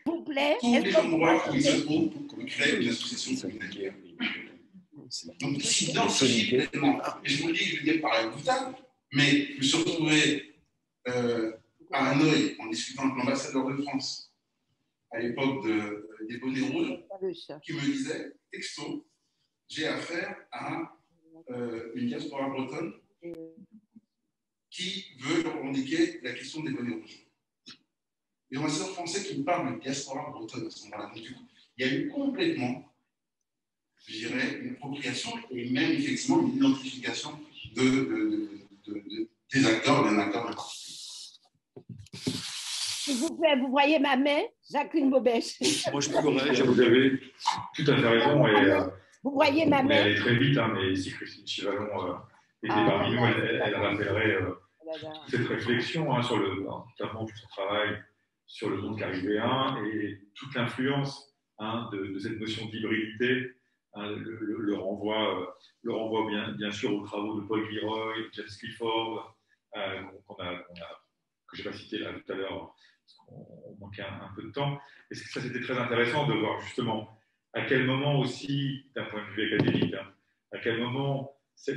vous plaît. Tous les endroits où ils se trouvent pour créer une association communautaire. Donc, si dans ce événement, et je vous le dis, je veux dire par brutal, mais je me suis retrouvé à Hanoï en discutant avec l'ambassadeur de France à l'époque des bonnets rouges, qui me disait, texto, j'ai affaire à une diaspora bretonne qui veut revendiquer la question des bonnets rouges. Et l'ambassadeur français qui me parle de diaspora bretonne à ce moment-là. Donc, du coup, il y a eu complètement, je dirais, une appropriation et même effectivement une identification des acteurs d'un acteur. S'il vous plaît, vous voyez ma main, Jacqueline Bobèche. Moi, je pourrais. Vous avez tout à fait raison. Et, vous voyez ma main. Elle est très vite, hein, mais si Christine Chivalon était parmi nous, elle rappellerait cette réflexion sur notamment son travail sur le monde caribéen et toute l'influence de cette notion d'hybridité. Le renvoie bien sûr aux travaux de Paul Gilroy, James Clifford, que je n'ai pas cité là tout à l'heure, parce qu'on manquait un peu de temps. Et ça, c'était très intéressant de voir justement à quel moment aussi, d'un point de vue académique, à quel moment ce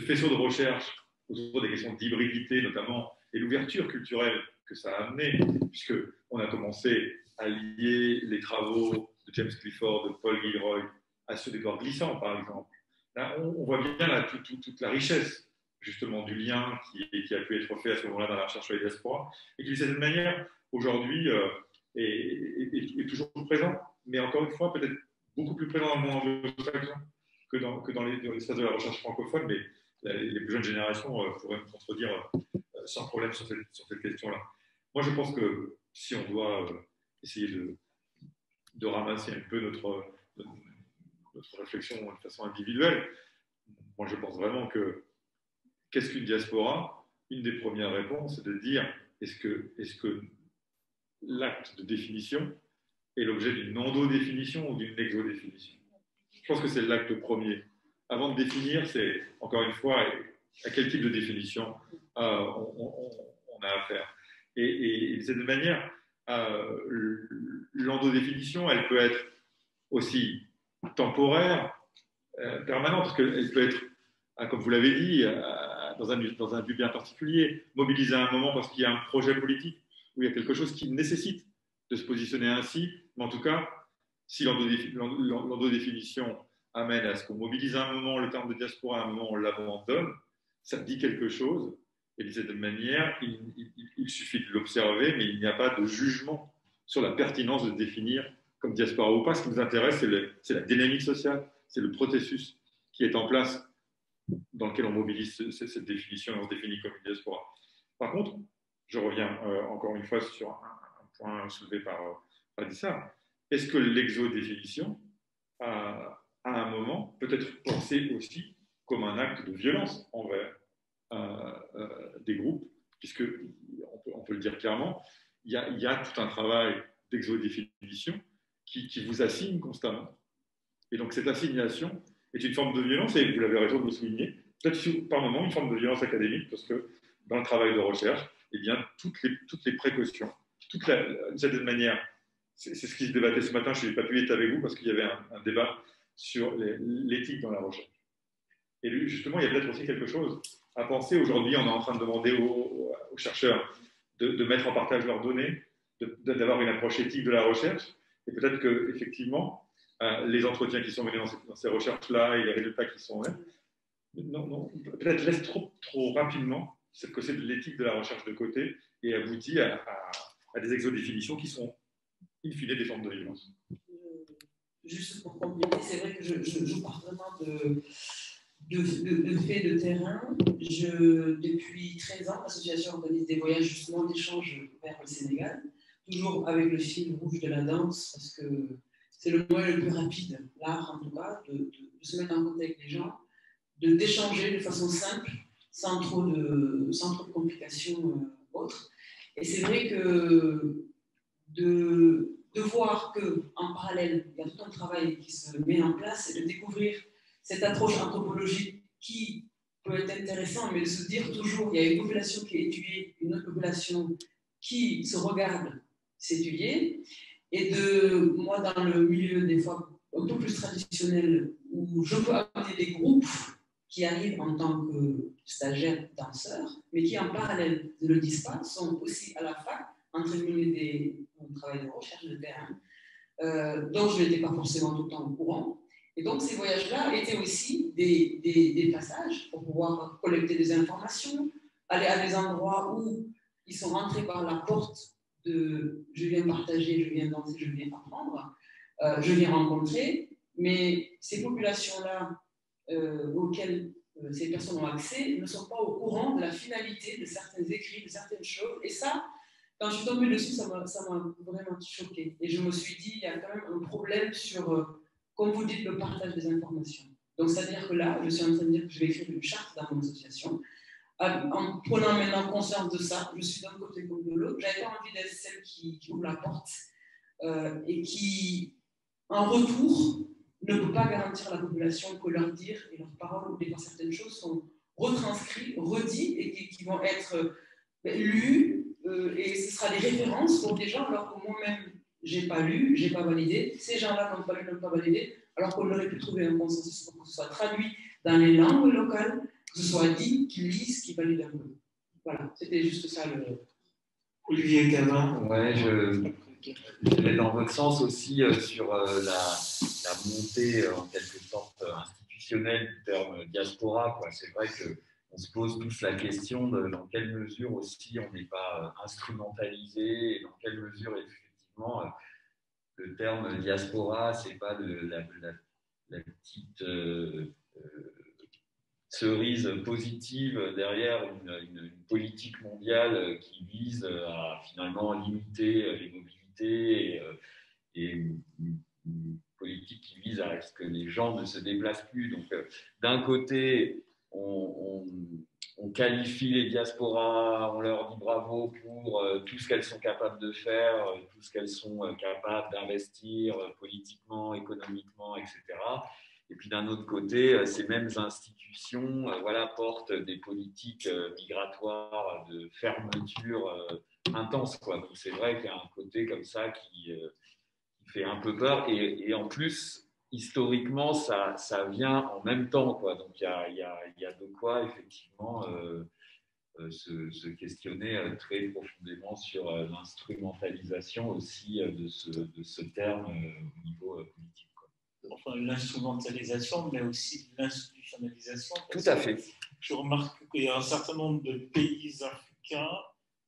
faisceau de recherche autour des questions d'hybridité, notamment et l'ouverture culturelle que ça a amené, puisqu'on a commencé à lier les travaux de James Clifford, de Paul Gilroy, à ceux d'Edouard Glissant, par exemple. Là, on voit bien là, toute la richesse justement du lien qui a pu être fait à ce moment-là dans la recherche sur les diasporas, et qui, de cette manière, aujourd'hui, est toujours présent, mais encore une fois, peut-être beaucoup plus présent dans le monde anglo-saxon que dans les stades de la recherche francophone, mais les plus jeunes générations pourraient me contredire sans problème sur cette question-là. Moi, je pense que si on doit essayer de ramasser un peu notre réflexion de façon individuelle, moi, je pense vraiment que qu'est-ce qu'une diaspora? Une des premières réponses, c'est de dire est-ce que l'acte de définition est l'objet d'une endo-définition ou d'une exo-définition? Je pense que c'est l'acte premier. Avant de définir, c'est, encore une fois, à quel type de définition on a affaire. Et de cette manière, l'endo-définition, elle peut être aussi temporaire, permanente, parce qu'elle peut être, comme vous l'avez dit, dans un but bien particulier, mobilisée à un moment parce qu'il y a un projet politique, où il y a quelque chose qui nécessite de se positionner ainsi, mais en tout cas, si l'endo-définition amène à ce qu'on mobilise à un moment le terme de diaspora, à un moment on l'abandonne, ça dit quelque chose, et de cette manière, il suffit de l'observer, mais il n'y a pas de jugement sur la pertinence de définir comme diaspora ou pas. Ce qui nous intéresse, c'est la dynamique sociale, c'est le processus qui est en place dans lequel on mobilise cette définition et on se définit comme une diaspora. Par contre, je reviens encore une fois sur un point soulevé par Adissa. Est-ce que l'exo-définition, à un moment, peut être pensée aussi comme un acte de violence envers des groupes, puisque, on peut le dire clairement, il y a tout un travail d'exo-définition qui vous assigne constamment. Et donc, cette assignation est une forme de violence, et vous l'avez raison de le souligner, peut-être par moment une forme de violence académique, parce que dans le travail de recherche, eh bien, toutes les précautions, de cette manière, c'est ce qui se débattait ce matin, je n'ai pas pu être avec vous parce qu'il y avait un débat sur l'éthique dans la recherche. Et justement, il y a peut-être aussi quelque chose à penser. Aujourd'hui, on est en train de demander aux chercheurs de mettre en partage leurs données, d'avoir une approche éthique de la recherche, et peut-être qu'effectivement, les entretiens qui sont menés dans ces recherches-là et les résultats qui sont là, peut-être laissent trop rapidement cette concept de l'éthique de la recherche de côté et aboutit à des exodéfinitions qui sont in fine des formes de violence. Juste pour compléter, c'est vrai que je parle vraiment de faits de terrain. Depuis 13 ans, l'association organise des voyages justement d'échange vers le Sénégal, toujours avec le fil rouge de la danse, parce que c'est le moyen le plus rapide, l'art en tout cas, de se mettre en contact avec les gens, d'échanger de façon simple, sans trop de complications autres. Et c'est vrai que de voir qu'en parallèle, il y a tout un travail qui se met en place et de découvrir cette approche anthropologique qui peut être intéressant, mais de se dire toujours il y a une population qui est étudiée, une autre population qui se regarde s'étudier. Et moi, dans le milieu des fois un peu plus traditionnel, où je peux amener des groupes qui arrivent en tant que stagiaires danseurs, mais qui en parallèle ne le disent pas, sont aussi à la fac en train de mener un travail de recherche de terrain, dont je n'étais pas forcément tout le temps au courant. Et donc ces voyages-là étaient aussi des passages pour pouvoir collecter des informations, aller à des endroits où ils sont rentrés par la porte de je viens partager, je viens danser, je viens apprendre, je viens rencontrer, mais ces populations-là auxquelles ces personnes ont accès ne sont pas au courant de la finalité de certains écrits, de certaines choses. Et ça, quand je suis tombée dessus, ça m'a vraiment choquée. Et je me suis dit, il y a quand même un problème sur, comme vous dites, le partage des informations. Donc, c'est-à-dire que là, je suis en train de dire que je vais écrire une charte dans mon association. En prenant maintenant conscience de ça, je suis d'un côté comme de l'autre. J'avais pas envie d'être celle qui ouvre la porte et qui, en retour, ne peut pas garantir à la population que leurs dires et leurs paroles ou certaines choses sont retranscrites, redites et qui vont être lues et ce sera des références pour des gens alors que moi-même j'ai pas lu, j'ai pas validé, ces gens-là n'ont pas lu, n'ont pas validé, alors qu'on aurait pu trouver un consensus pour que ce soit traduit dans les langues locales, que ce soit dit, qu'ils lisent, qu'ils valident un peu. Voilà, c'était juste ça le. Olivier Gavin. Ouais, je vais dans votre sens aussi sur la montée en quelque sorte institutionnelle du terme diaspora, quoi. C'est vrai qu'on se pose tous la question de dans quelle mesure aussi on n'est pas instrumentalisé et dans quelle mesure effectivement le terme diaspora, c'est pas la petite cerise positive derrière une politique mondiale qui vise à finalement limiter les mobilités et une politique qui vise à ce que les gens ne se déplacent plus. Donc, d'un côté, on qualifie les diasporas, on leur dit bravo pour tout ce qu'elles sont capables de faire, tout ce qu'elles sont capables d'investir politiquement, économiquement, etc. Et puis d'un autre côté, ces mêmes institutions portent des politiques migratoires de fermeture intense, quoi. Donc c'est vrai qu'il y a un côté comme ça qui fait un peu peur. Et en plus, historiquement, ça vient en même temps, quoi. Donc il y a de quoi effectivement se questionner très profondément sur l'instrumentalisation aussi de ce terme au niveau politique. Enfin, l'instrumentalisation, mais aussi l'institutionnalisation. Tout à fait. Je remarque qu'il y a un certain nombre de pays africains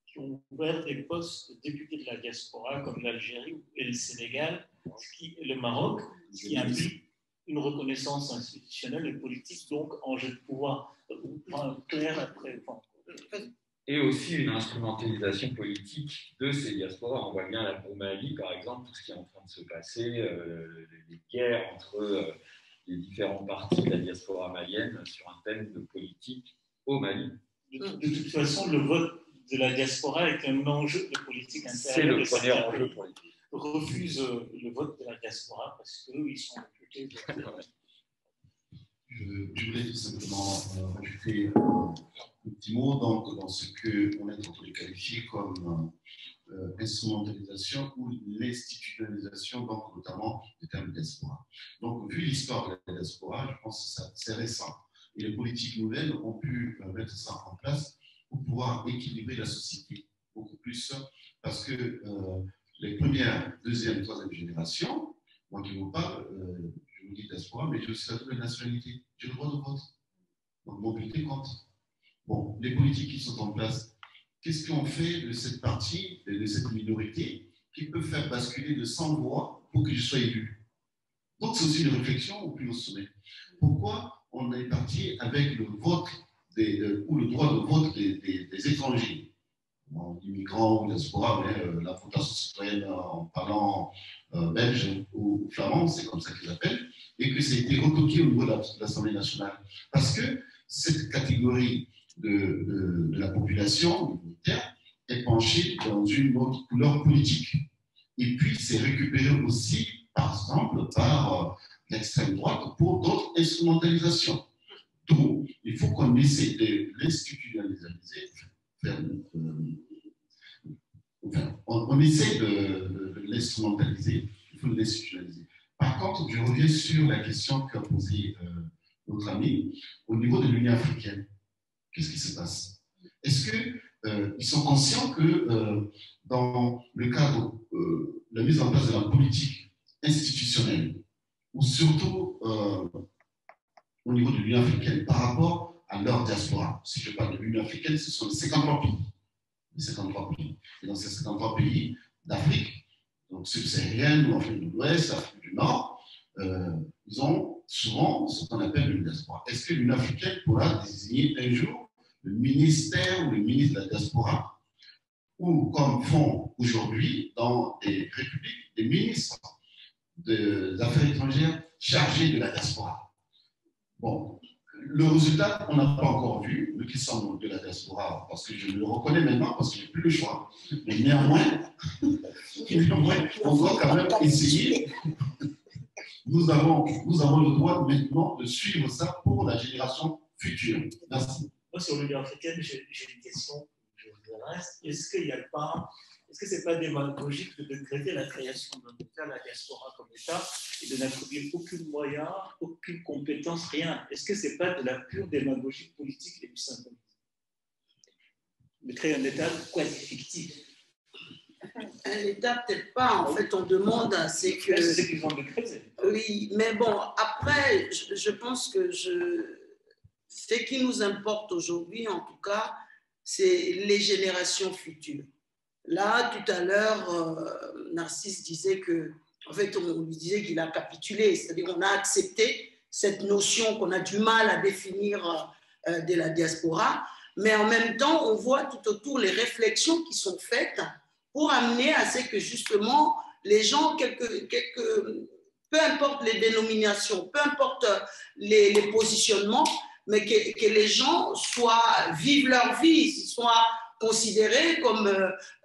qui ont ouvert des postes de députés de la diaspora, comme l'Algérie et le Sénégal, et le Maroc, ce qui implique une reconnaissance institutionnelle et politique, donc enjeu de pouvoir clair après. Et aussi une instrumentalisation politique de ces diasporas. On voit bien au Mali, par exemple, tout ce qui est en train de se passer, les guerres entre les différents partis de la diaspora malienne sur un thème de politique au Mali. De toute façon, le vote de la diaspora est un enjeu de politique intérieure. C'est le premier enjeu politique. Refuse le vote de la diaspora parce qu'eux, ils sont réputés. Je voulais tout simplement rajouter un petit mot donc, dans ce qu'on est en train de qualifier comme instrumentalisation ou l'institutionnalisation, donc notamment du terme diaspora. Donc, vu l'histoire de la diaspora, je pense que c'est récent. Et les politiques nouvelles ont pu mettre ça en place pour pouvoir équilibrer la société beaucoup plus, parce que les premières, deuxième, troisième générations, moi qui vous parle, je vous dis diaspora, mais j'ai aussi la double nationalité, j'ai le droit de vote. Donc, mobilité compte. Bon, les politiques qui sont en place, qu'est-ce qu'on fait de cette partie, de cette minorité, qui peut faire basculer de 100 voix pour que je sois élu? Donc, c'est aussi une réflexion au plus haut sommet. Pourquoi on est parti avec le vote ou le droit de vote des étrangers, immigrants ou diaspora, mais la votation citoyenne en parlant belge ou flamand, c'est comme ça qu'ils appellent, et que ça a été retoqué au niveau de l'Assemblée nationale. Parce que cette catégorie de la population militaire est penchée dans une autre couleur politique. Et puis, c'est récupéré aussi, par exemple, par l'extrême droite pour d'autres instrumentalisations. Donc, il faut qu'on essaie de l'institutionnaliser. On essaie de l'instrumentaliser, il faut l'institutionnaliser. Par contre, je reviens sur la question qu'a posée notre ami au niveau de l'Union africaine. Qu'est-ce qui se passe? Est-ce qu'ils sont conscients que dans le cadre de la mise en place de la politique institutionnelle, ou surtout au niveau de l'Union africaine, par rapport à leur diaspora, si je parle de l'Union africaine, ce sont les 53 pays. Les 53 pays. Et dans ces 53 pays d'Afrique, donc subsaharienne ou Afrique de l'Ouest, Afrique du Nord, ils ont souvent ce qu'on appelle une diaspora. Est-ce que l'Union africaine pourra désigner un jour le ministère ou le ministre de la diaspora, ou comme font aujourd'hui dans des républiques, des ministres des Affaires étrangères chargés de la diaspora? Bon, le résultat, on n'a pas encore vu, nous qui sommes de la diaspora, parce que je le reconnais maintenant, parce que je n'ai plus le choix. Mais néanmoins, on doit quand même essayer. Nous avons le droit maintenant de suivre ça pour la génération future. Merci. Moi, sur l'Union africaine, j'ai une question. Est-ce qu'il n'y a pas, est-ce que ce n'est pas démagogique de décréter la création d'un État, la diaspora comme État, et de n'attribuer aucun moyen, aucune compétence, rien? Est-ce que ce n'est pas de la pure démagogie politique et du symbolisme? de créer un État quasi fictif. Un État, peut-être pas. En fait, on demande, c'est que... C'est ce qu'ils ont de creuser. Oui, mais bon, après, je pense que ce qui nous importe aujourd'hui, en tout cas, c'est les générations futures. Là, tout à l'heure, Narcisse disait que, en fait, on lui disait qu'il a capitulé, c'est-à-dire qu'on a accepté cette notion qu'on a du mal à définir de la diaspora, mais en même temps, on voit tout autour les réflexions qui sont faites pour amener à ce que justement les gens, peu importe les dénominations, peu importe les positionnements, mais que les gens vivent leur vie, soient considérés comme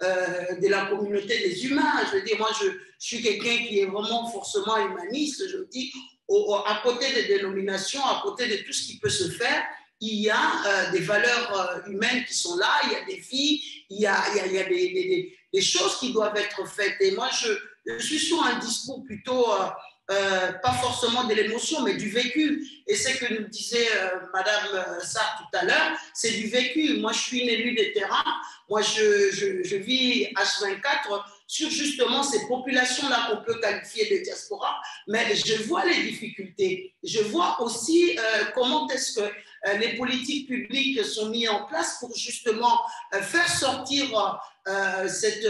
de la communauté des humains. Je veux dire, moi, je suis quelqu'un qui est vraiment forcément humaniste. Je dis, à côté des dénominations, à côté de tout ce qui peut se faire, il y a des valeurs humaines qui sont là, il y a des vies, il y a des choses qui doivent être faites. Et moi, je suis sur un discours plutôt, pas forcément de l'émotion, mais du vécu. Et c'est ce que nous disait Madame Sarr tout à l'heure, c'est du vécu. Moi, je suis une élue de terrain. Moi, je vis H24 sur justement ces populations-là qu'on peut qualifier de diaspora, mais je vois les difficultés. Je vois aussi comment est-ce que les politiques publiques sont mises en place pour justement faire sortir cette...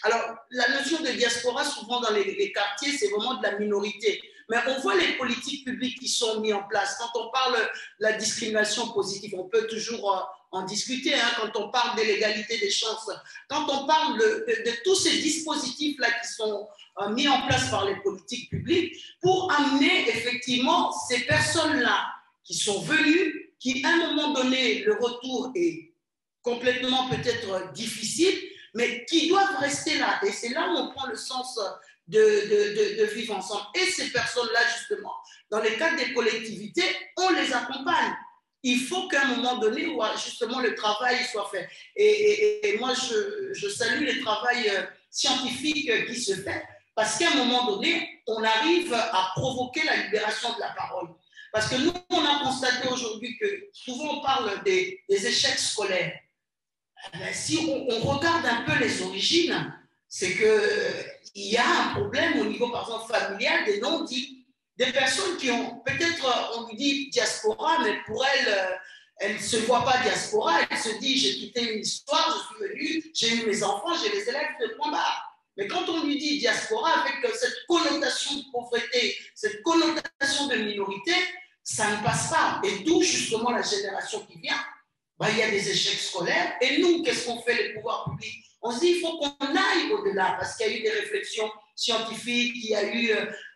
alors, la notion de diaspora, souvent dans les quartiers, c'est vraiment de la minorité. Mais on voit les politiques publiques qui sont mises en place. Quand on parle de la discrimination positive, on peut toujours en discuter, hein, quand on parle de l'égalité des chances, quand on parle de tous ces dispositifs-là qui sont mis en place par les politiques publiques pour amener effectivement ces personnes-là qui sont venues, qui à un moment donné, le retour est complètement peut-être difficile, mais qui doivent rester là. Et c'est là où on prend le sens de vivre ensemble. Et ces personnes-là, justement, dans le cadre des collectivités, on les accompagne. Il faut qu'à un moment donné, où justement le travail soit fait. Et moi, je salue le travail scientifique qui se fait, parce qu'à un moment donné, on arrive à provoquer la libération de la parole. Parce que nous, on a constaté aujourd'hui que souvent on parle des échecs scolaires. Si on regarde un peu les origines, c'est qu'il y a un problème au niveau, par exemple, familial, des non-dits, des personnes qui ont, peut-être, on lui dit diaspora, mais pour elle ne se voit pas diaspora, elle se dit, j'ai quitté une histoire, je suis venue, j'ai eu mes enfants, j'ai les élèves de point barre. Mais quand on lui dit diaspora, avec cette connotation de pauvreté, cette connotation de minorité, ça ne passe pas. Et d'où, justement, la génération qui vient, il y a des échecs scolaires. Et nous, qu'est-ce qu'on fait, les pouvoirs publics? On se dit, il faut qu'on aille au-delà, parce qu'il y a eu des réflexions scientifiques, il y a eu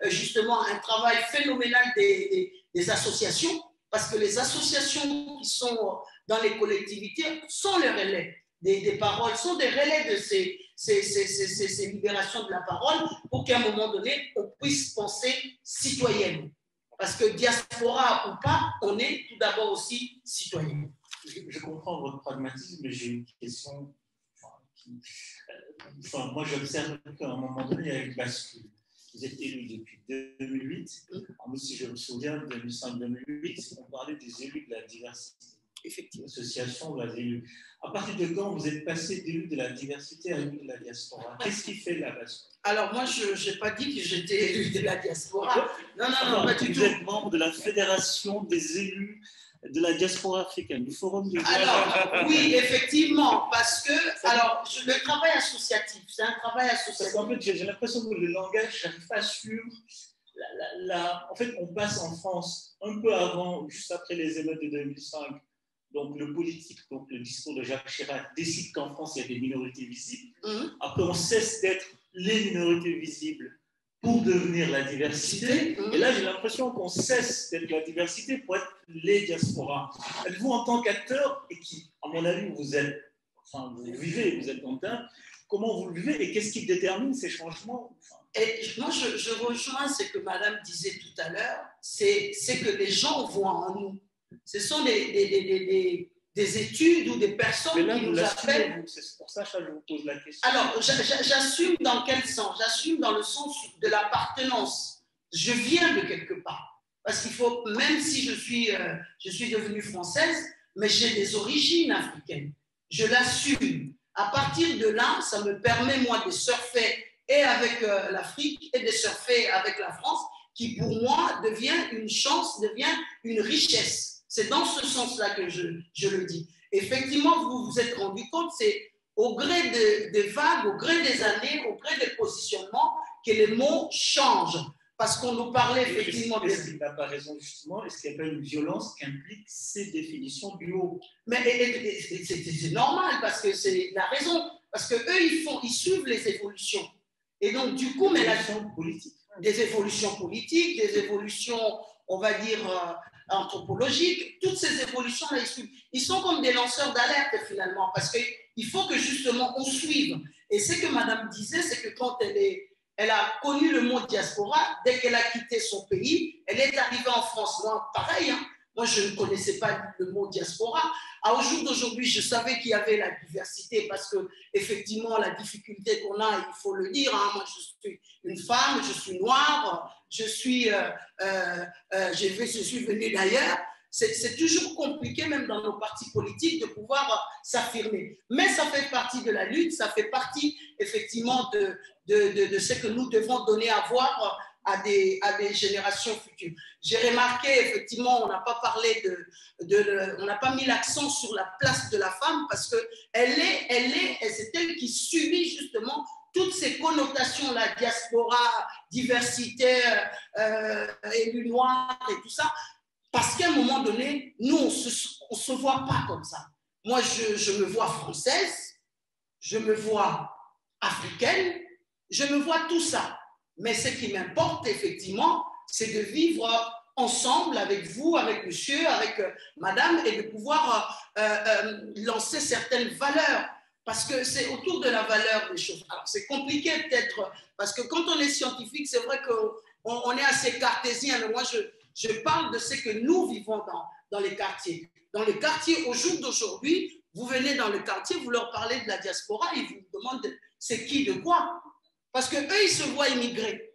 justement un travail phénoménal des associations, parce que les associations qui sont dans les collectivités sont les relais des paroles, sont des relais de ces libérations de la parole, pour qu'à un moment donné, on puisse penser citoyenne. Parce que diaspora ou pas, on est tout d'abord aussi citoyen. Je comprends votre pragmatisme, mais j'ai une question. Moi, j'observe qu'à un moment donné, il y a une bascule. Vous êtes élu depuis 2008. Moi, si je me souviens, 2005-2008, on parlait des élus de la diversité. Effectivement, l'association va élus. À partir de quand vous êtes passé d'élu de la diversité à élu de la diaspora? Qu'est-ce qui fait la bascule? Alors, moi, je n'ai pas dit que j'étais élu de la diaspora. Non, pas du tout. Vous êtes membre de la Fédération des élus de la diaspora africaine, du Forum de... Alors, oui, effectivement, parce que le travail associatif, c'est un travail associatif. En fait, j'ai l'impression que le langage, je n'arrive pas à suivre. En fait, on passe en France un peu avant, juste après les émeutes de 2005. Donc, le politique, donc le discours de Jacques Chirac décide qu'en France, il y a des minorités visibles. Après, on cesse d'être les minorités visibles pour devenir la diversité. Et là, j'ai l'impression qu'on cesse d'être la diversité pour être les diasporas. Vous, en tant qu'acteur, et qui, à mon avis, vous vivez, vous êtes content, comment vous le vivez et qu'est-ce qui détermine ces changements? Et moi, je rejoins ce que Madame disait tout à l'heure, c'est que les gens voient en nous. Ce sont des études ou des personnes qui nous appellent. C'est pour ça que je vous pose la question. Alors, j'assume dans quel sens? J'assume dans le sens de l'appartenance. Je viens de quelque part. Parce qu'il faut, même si je suis devenue française, mais j'ai des origines africaines. je l'assume. À partir de là, ça me permet, moi, de surfer et avec l'Afrique et de surfer avec la France, qui, pour moi, devient une chance, devient une richesse. C'est dans ce sens-là que je le dis. Effectivement, vous vous êtes rendu compte, c'est au gré des vagues, au gré des années, au gré des positionnements, que les mots changent. Parce qu'on nous parlait effectivement... Est-ce qu'il n'a pas raison, justement? Est-ce qu'il n'y a pas une violence qui implique ces définitions du haut? Mais c'est normal, parce que c'est la raison. Parce qu'eux, ils suivent les évolutions. Et donc, du coup, mais des évolutions politiques, des évolutions, on va dire, anthropologiques, toutes ces évolutions-là, ils sont comme des lanceurs d'alerte, finalement, parce qu'il faut que, justement, on suive. Et ce que Madame disait, c'est que quand elle a connu le mot diaspora, dès qu'elle a quitté son pays, elle est arrivée en France. Moi, pareil, hein. Moi, je ne connaissais pas le mot diaspora. Au jour d'aujourd'hui, je savais qu'il y avait la diversité parce que, effectivement, la difficulté qu'on a, il faut le dire, hein, moi, je suis une femme, je suis noire, je suis venue d'ailleurs. C'est toujours compliqué, même dans nos partis politiques, de pouvoir s'affirmer. Mais ça fait partie de la lutte, ça fait partie, effectivement, de ce que nous devons donner à voir à des générations futures. J'ai remarqué, effectivement, on n'a pas parlé on n'a pas mis l'accent sur la place de la femme parce que c'est elle qui subit justement toutes ces connotations-là, diaspora, diversité, élus noirs et tout ça, parce qu'à un moment donné, nous, on ne se voit pas comme ça. Moi, je me vois française, je me vois africaine, je me vois tout ça. Mais ce qui m'importe, effectivement, c'est de vivre ensemble avec vous, avec monsieur, avec madame, et de pouvoir lancer certaines valeurs. Parce que c'est autour de la valeur des choses. Alors, c'est compliqué peut-être, parce que quand on est scientifique, c'est vrai qu'on est assez cartésien, mais moi, je parle de ce que nous vivons dans les quartiers. Dans les quartiers, au jour d'aujourd'hui, vous venez dans le quartier, vous leur parlez de la diaspora, ils vous demandent c'est qui, de quoi. Parce qu'eux, ils se voient immigrés.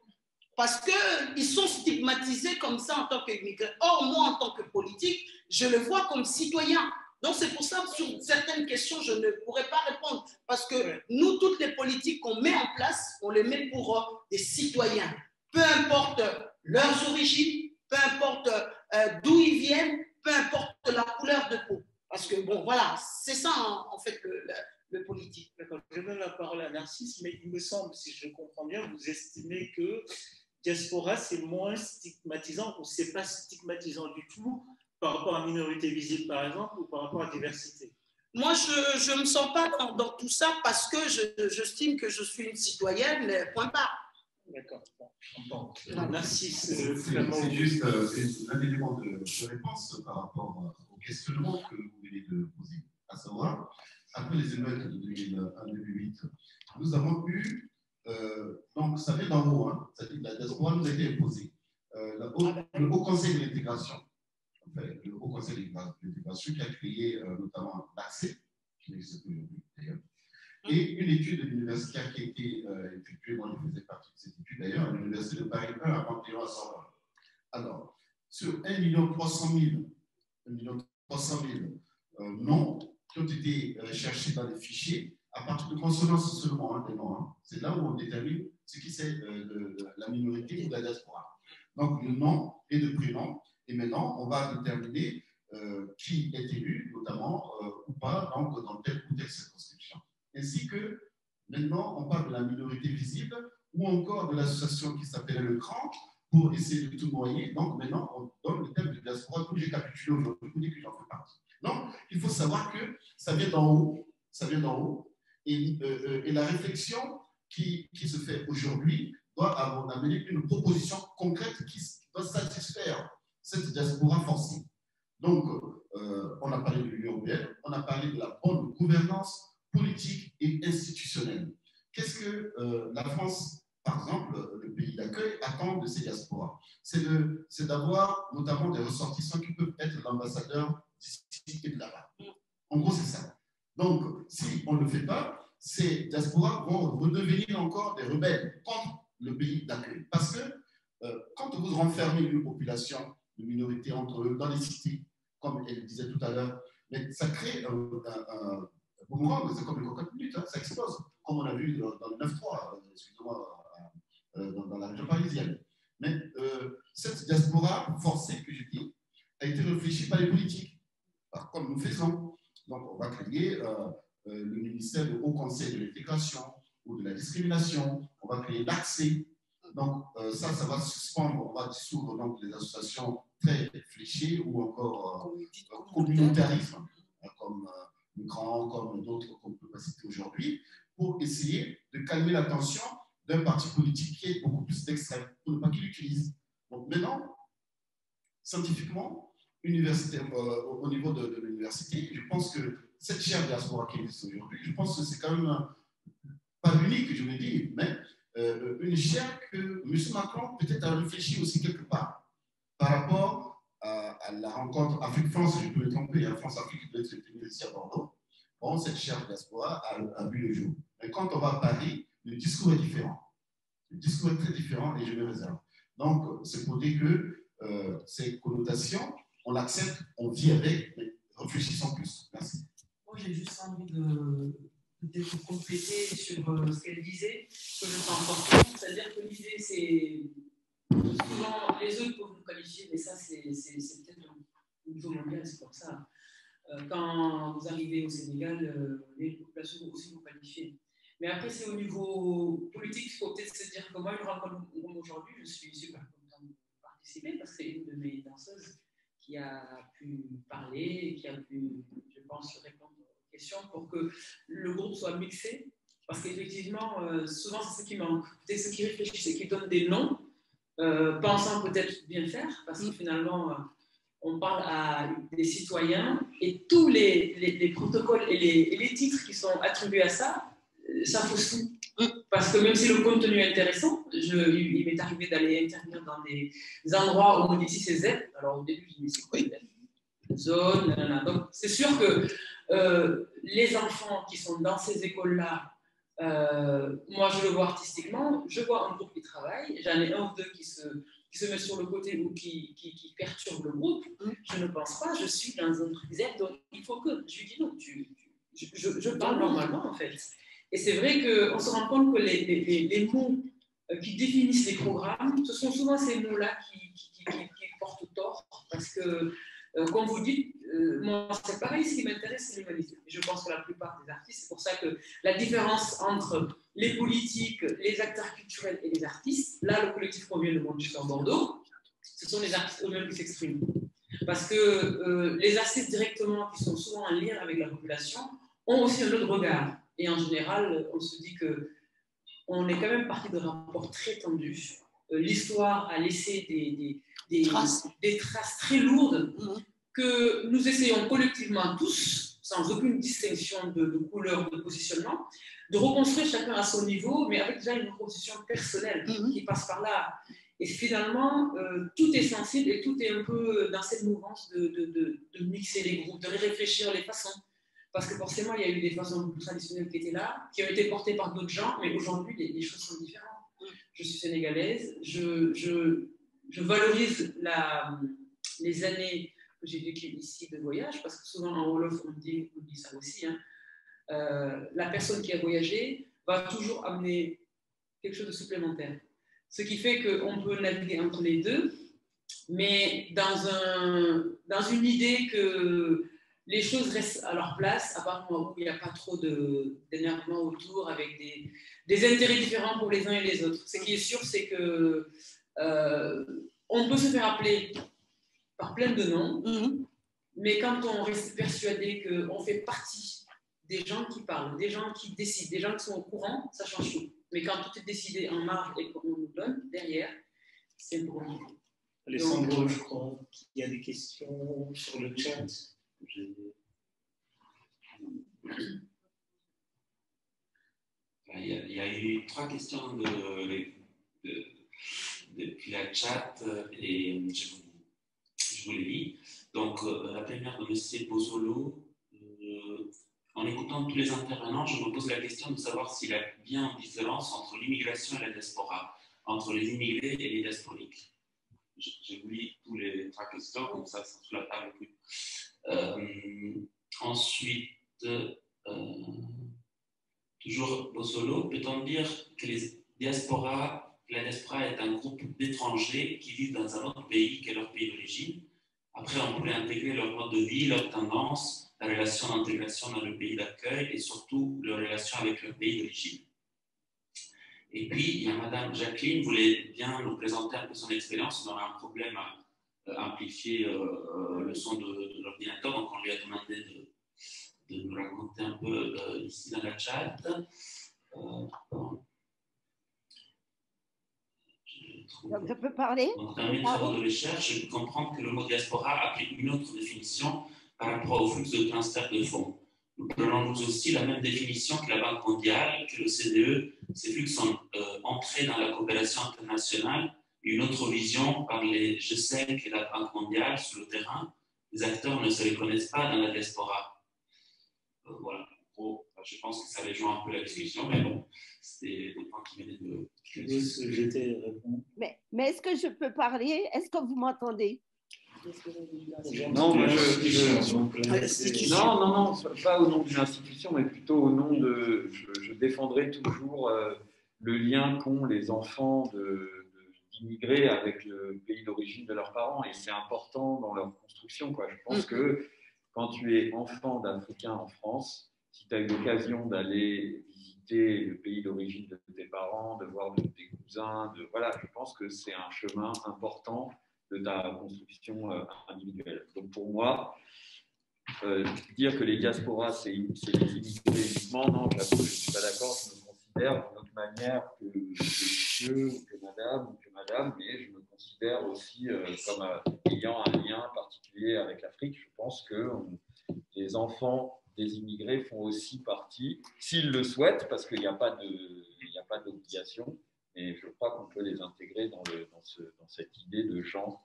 Parce qu'ils sont stigmatisés comme ça en tant qu'immigrés. Or, moi, en tant que politique, je le vois comme citoyen. Donc, c'est pour ça que sur certaines questions, je ne pourrais pas répondre. Parce que nous, toutes les politiques qu'on met en place, on les met pour des citoyens. Peu importe leurs origines, peu importe d'où ils viennent, peu importe la couleur de peau. Parce que, bon, voilà, c'est ça, en fait, le politique. D'accord. Je donne la parole à Narcisse, mais il me semble, si je comprends bien, vous estimez que diaspora, c'est moins stigmatisant ou c'est pas stigmatisant du tout par rapport à minorité visible, par exemple, ou par rapport à diversité. Moi, je ne me sens pas dans tout ça parce que j'estime que je suis une citoyenne, point barre. D'accord. Bon, Narcisse, c'est juste un élément de réponse par rapport au questionnement que vous venez de poser, à savoir, après les émeutes de 2001-2008, nous avons eu, donc ça vient d'en haut, hein, c'est-à-dire que la diaspora nous a été imposée. Le Haut Conseil de l'intégration, enfin, le Haut Conseil de l'intégration qui a créé notamment l'accès, qui n'existe plus aujourd'hui d'ailleurs, et une étude universitaire qui a été effectuée, moi je faisais partie de cette étude d'ailleurs, à l'Université de Paris 1 à Panthéon à Sorbonne. Alors, sur 1 300 000 noms qui ont été cherchés dans les fichiers, à partir de consonances seulement, des noms, hein, c'est là où on détermine ce qui c'est la minorité ou la diaspora. Donc, le nom et le prénom, et maintenant, on va déterminer qui est élu, notamment, ou pas, donc, dans telle ou telle circonscription. Ainsi que, maintenant, on parle de la minorité visible ou encore de l'association qui s'appelait le CRAN pour essayer de tout noyer. Donc, maintenant, on donne le terme de diaspora que j'ai capitulé aujourd'hui pour dire que j'en fais partie. Donc, il faut savoir que ça vient d'en haut, et la réflexion qui se fait aujourd'hui doit amener une proposition concrète qui doit satisfaire cette diaspora forcée. Donc, on a parlé de l'Union européenne, on a parlé de la bonne gouvernance politique et institutionnelle. Qu'est-ce que la France, par exemple, le pays d'accueil, attend de ces diasporas? C'est d'avoir notamment des ressortissants qui peuvent être l'ambassadeur d'ici et de là-bas. En gros, c'est ça. Donc, si on ne le fait pas, ces diasporas vont redevenir encore des rebelles contre le pays d'accueil. Parce que quand vous renfermez une population de minorité entre eux dans les cités, comme elle disait tout à l'heure, mais ça crée boomerang, c'est comme les cocottes minutes, hein, ça explose, comme on a vu dans le 9-3, excusez-moi, dans la région parisienne. Mais cette diaspora forcée que je dis a été réfléchie par les politiques, comme nous faisons. Donc, on va créer le ministère du Haut Conseil de l'intégration ou de la discrimination, on va créer l'accès. Donc, ça va suspendre, on va dissoudre donc, les associations très fléchées ou encore communautarisme, comme Migrants, comme d'autres qu'on ne peut pas citer aujourd'hui, pour essayer de calmer la tension d'un parti politique qui est beaucoup plus d'extrême, pour ne pas qu'il l'utilise. Donc maintenant, scientifiquement, au niveau de l'université, je pense que cette chaire diaspora qui existe aujourd'hui, je pense que c'est quand même pas l'unique, je veux dire, mais une chaire que M. Macron peut-être a réfléchi aussi quelque part par rapport à la rencontre Afrique-France, je peux me tromper, France-Afrique qui peut être tenue ici à Bordeaux. Bon, cette chaire diaspora a vu le jour. Mais quand on va à Paris, le discours est différent. Le discours est très différent et je me réserve. Donc, c'est pour dire que ces connotations, on l'accepte, on vit avec, mais réfléchissons plus. Merci. Moi, j'ai juste envie de peut-être compléter sur ce qu'elle disait, que je pense important. C'est-à-dire que l'idée, c'est souvent les autres peuvent nous qualifier, mais ça, c'est peut-être au niveau mondial, c'est comme ça. Quand vous arrivez au Sénégal, les populations vont aussi vous qualifier. Mais après, c'est au niveau politique, il faut peut-être se dire que moi, une rencontre comme aujourd'hui, je suis super content de participer parce que c'est une de mes danseuses qui a pu parler, qui a pu, je pense, répondre aux questions pour que le groupe soit mixé. Parce qu'effectivement, souvent, c'est ce qui manque. Peut-être ceux qui réfléchissent et qui donnent des noms, pensant peut-être bien faire, parce que finalement, on parle à des citoyens et tous les protocoles et les titres qui sont attribués à ça, ça fausse tout. Parce que même si le contenu est intéressant, il m'est arrivé d'aller intervenir dans des endroits où on dit ici c'est Z. Alors au début, je me dis c'est quoi Z? Zone, nanana. Donc c'est sûr que les enfants qui sont dans ces écoles-là, moi je le vois artistiquement, je vois un groupe qui travaille, j'en ai un ou deux qui se mettent sur le côté ou qui perturbent le groupe. Je ne pense pas, je suis dans un truc Z, donc il faut que je lui dis non, je parle normalement en fait. Et c'est vrai qu'on se rend compte que les mots qui définissent les programmes, ce sont souvent ces mots-là qui portent tort. Parce que, comme vous dites, moi, c'est pareil, ce qui m'intéresse, c'est l'humanité. Je pense que la plupart des artistes, c'est pour ça que la différence entre les politiques, les acteurs culturels et les artistes, là, le collectif qu'on vient de monter sur Bordeaux, ce sont les artistes eux-mêmes qui s'expriment. Parce que les artistes directement, qui sont souvent en lien avec la population, ont aussi un autre regard. Et en général, on se dit qu'on est quand même parti de rapports très tendus. L'histoire a laissé des traces très lourdes que nous essayons collectivement tous, sans aucune distinction de couleur, de positionnement, de reconstruire chacun à son niveau, mais avec déjà une position personnelle qui passe par là. Et finalement, tout est sensible et tout est un peu dans cette mouvance de mixer les groupes, de réfléchir les façons. Parce que forcément, il y a eu des façons traditionnelles qui étaient là, qui ont été portées par d'autres gens, mais aujourd'hui, les choses sont différentes. Je suis sénégalaise, je valorise les années que j'ai vécues ici de voyage, parce que souvent en Wolof, on dit ça aussi, hein. La personne qui a voyagé va toujours amener quelque chose de supplémentaire. Ce qui fait qu'on peut naviguer entre les deux, mais dans une idée que les choses restent à leur place, à part où il n'y a pas trop d'énervement autour, avec des intérêts différents pour les uns et les autres. Ce qui est sûr, c'est que on peut se faire appeler par plein de noms, mais quand on reste persuadé qu'on fait partie des gens qui parlent, des gens qui décident, des gens qui sont au courant, ça change tout. Mais quand tout est décidé en marge et qu'on nous donne derrière, c'est un peu compliqué. Alessandro, je crois qu'il y a des questions sur le chat. Il y a eu 3 questions depuis la chat et je vous les lis. Donc, la première de M. Bozzolo. En écoutant tous les intervenants, je me pose la question de savoir s'il y a bien une différence entre l'immigration et la diaspora, entre les immigrés et les diasporiques. Je vous lis tous les 3 questions, comme ça sous la table. Ensuite, toujours Bosolo, peut-on dire que la diaspora est un groupe d'étrangers qui vivent dans un autre pays que leur pays d'origine? Après, on pourrait intégrer leur mode de vie, leurs tendances, la relation d'intégration dans le pays d'accueil et surtout leur relation avec leur pays d'origine. Et puis, il y a Madame Jacqueline qui voulait bien nous présenter un peu son expérience. On a un problème à amplifier le son de l'ordinateur, donc on lui a demandé de nous raconter un peu ici dans la chat. Donc, je peux parler? Donc, dans mes travaux de recherche, je peux comprendre que le mot diaspora a pris une autre définition par rapport au flux de transfert de fonds. Nous prenons nous aussi la même définition que la Banque mondiale, que le CDE. Ces flux sont entrés dans la coopération internationale. Une autre vision par les G5 et la Banque mondiale sur le terrain. Les acteurs ne se reconnaissent pas dans la diaspora. Voilà. Bon, je pense que ça rejoint un peu la discussion, mais bon, c'était des points qui venaient de... Mais est-ce que je peux parler? Est-ce que vous m'entendez? Non, mais non, pas au nom d'une institution, mais plutôt au nom de... Je défendrai toujours le lien qu'ont les enfants d'immigrés avec le pays d'origine de leurs parents, et c'est important dans leur construction, quoi. Je pense que quand tu es enfant d'Africains en France, si tu as eu l'occasion d'aller visiter le pays d'origine de tes parents, de voir tes cousins, voilà, je pense que c'est un chemin important de ta construction individuelle. Donc pour moi, dire que les diasporas, c'est les immigrés uniquement, non, j'avoue, je ne suis pas d'accord, je me considère d'une autre manière que monsieur, ou que madame, mais je me considère aussi comme ayant un lien particulier avec l'Afrique. Je pense que les enfants des immigrés font aussi partie, s'ils le souhaitent, parce qu'il n'y a pas d'obligation, et je crois qu'on peut les intégrer dans cette idée de gens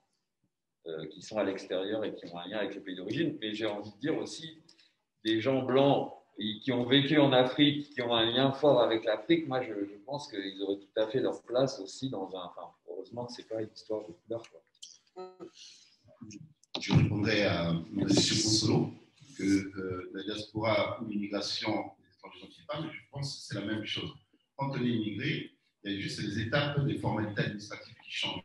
qui sont à l'extérieur et qui ont un lien avec le pays d'origine. Mais j'ai envie de dire aussi, des gens blancs qui ont vécu en Afrique, qui ont un lien fort avec l'Afrique, moi je pense qu'ils auraient tout à fait leur place aussi dans un... Enfin, heureusement que ce n'est pas une histoire de couleur, quoi. Je répondrai à M. Bosolo que la diaspora ou l'immigration, les étrangers dont il parle, mais je pense que c'est la même chose. Quand on est immigré, il y a juste les étapes des formalités administratives qui changent.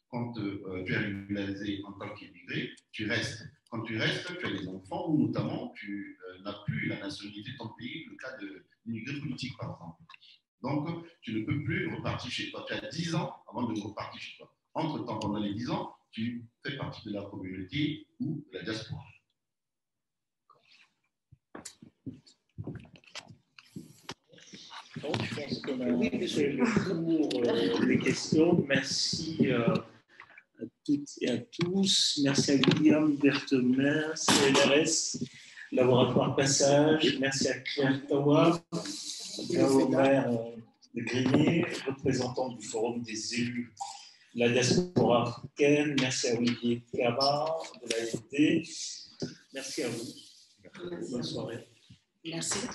Quand tu es régularisé en tant qu'immigré, tu restes. Quand tu restes, tu as des enfants ou notamment tu n'as plus la nationalité de ton pays, le cas de l'immigré politique par exemple. Donc, tu ne peux plus repartir chez toi. Tu as 10 ans avant de repartir chez toi. Entre-temps, pendant les 10 ans, tu fais partie de la communauté ou de la diaspora. Donc, je pense qu'on a fait le tour des questions. Merci à toutes et à tous. Merci à Guillaume Berthemer, CLRS, Laboratoire Passage. Merci à Claire Tawa, Omer de Grigny, représentant du Forum des élus de la diaspora africaine. Merci à Olivier Kaba de l'AFD. Merci à vous. Bonne soirée. Merci.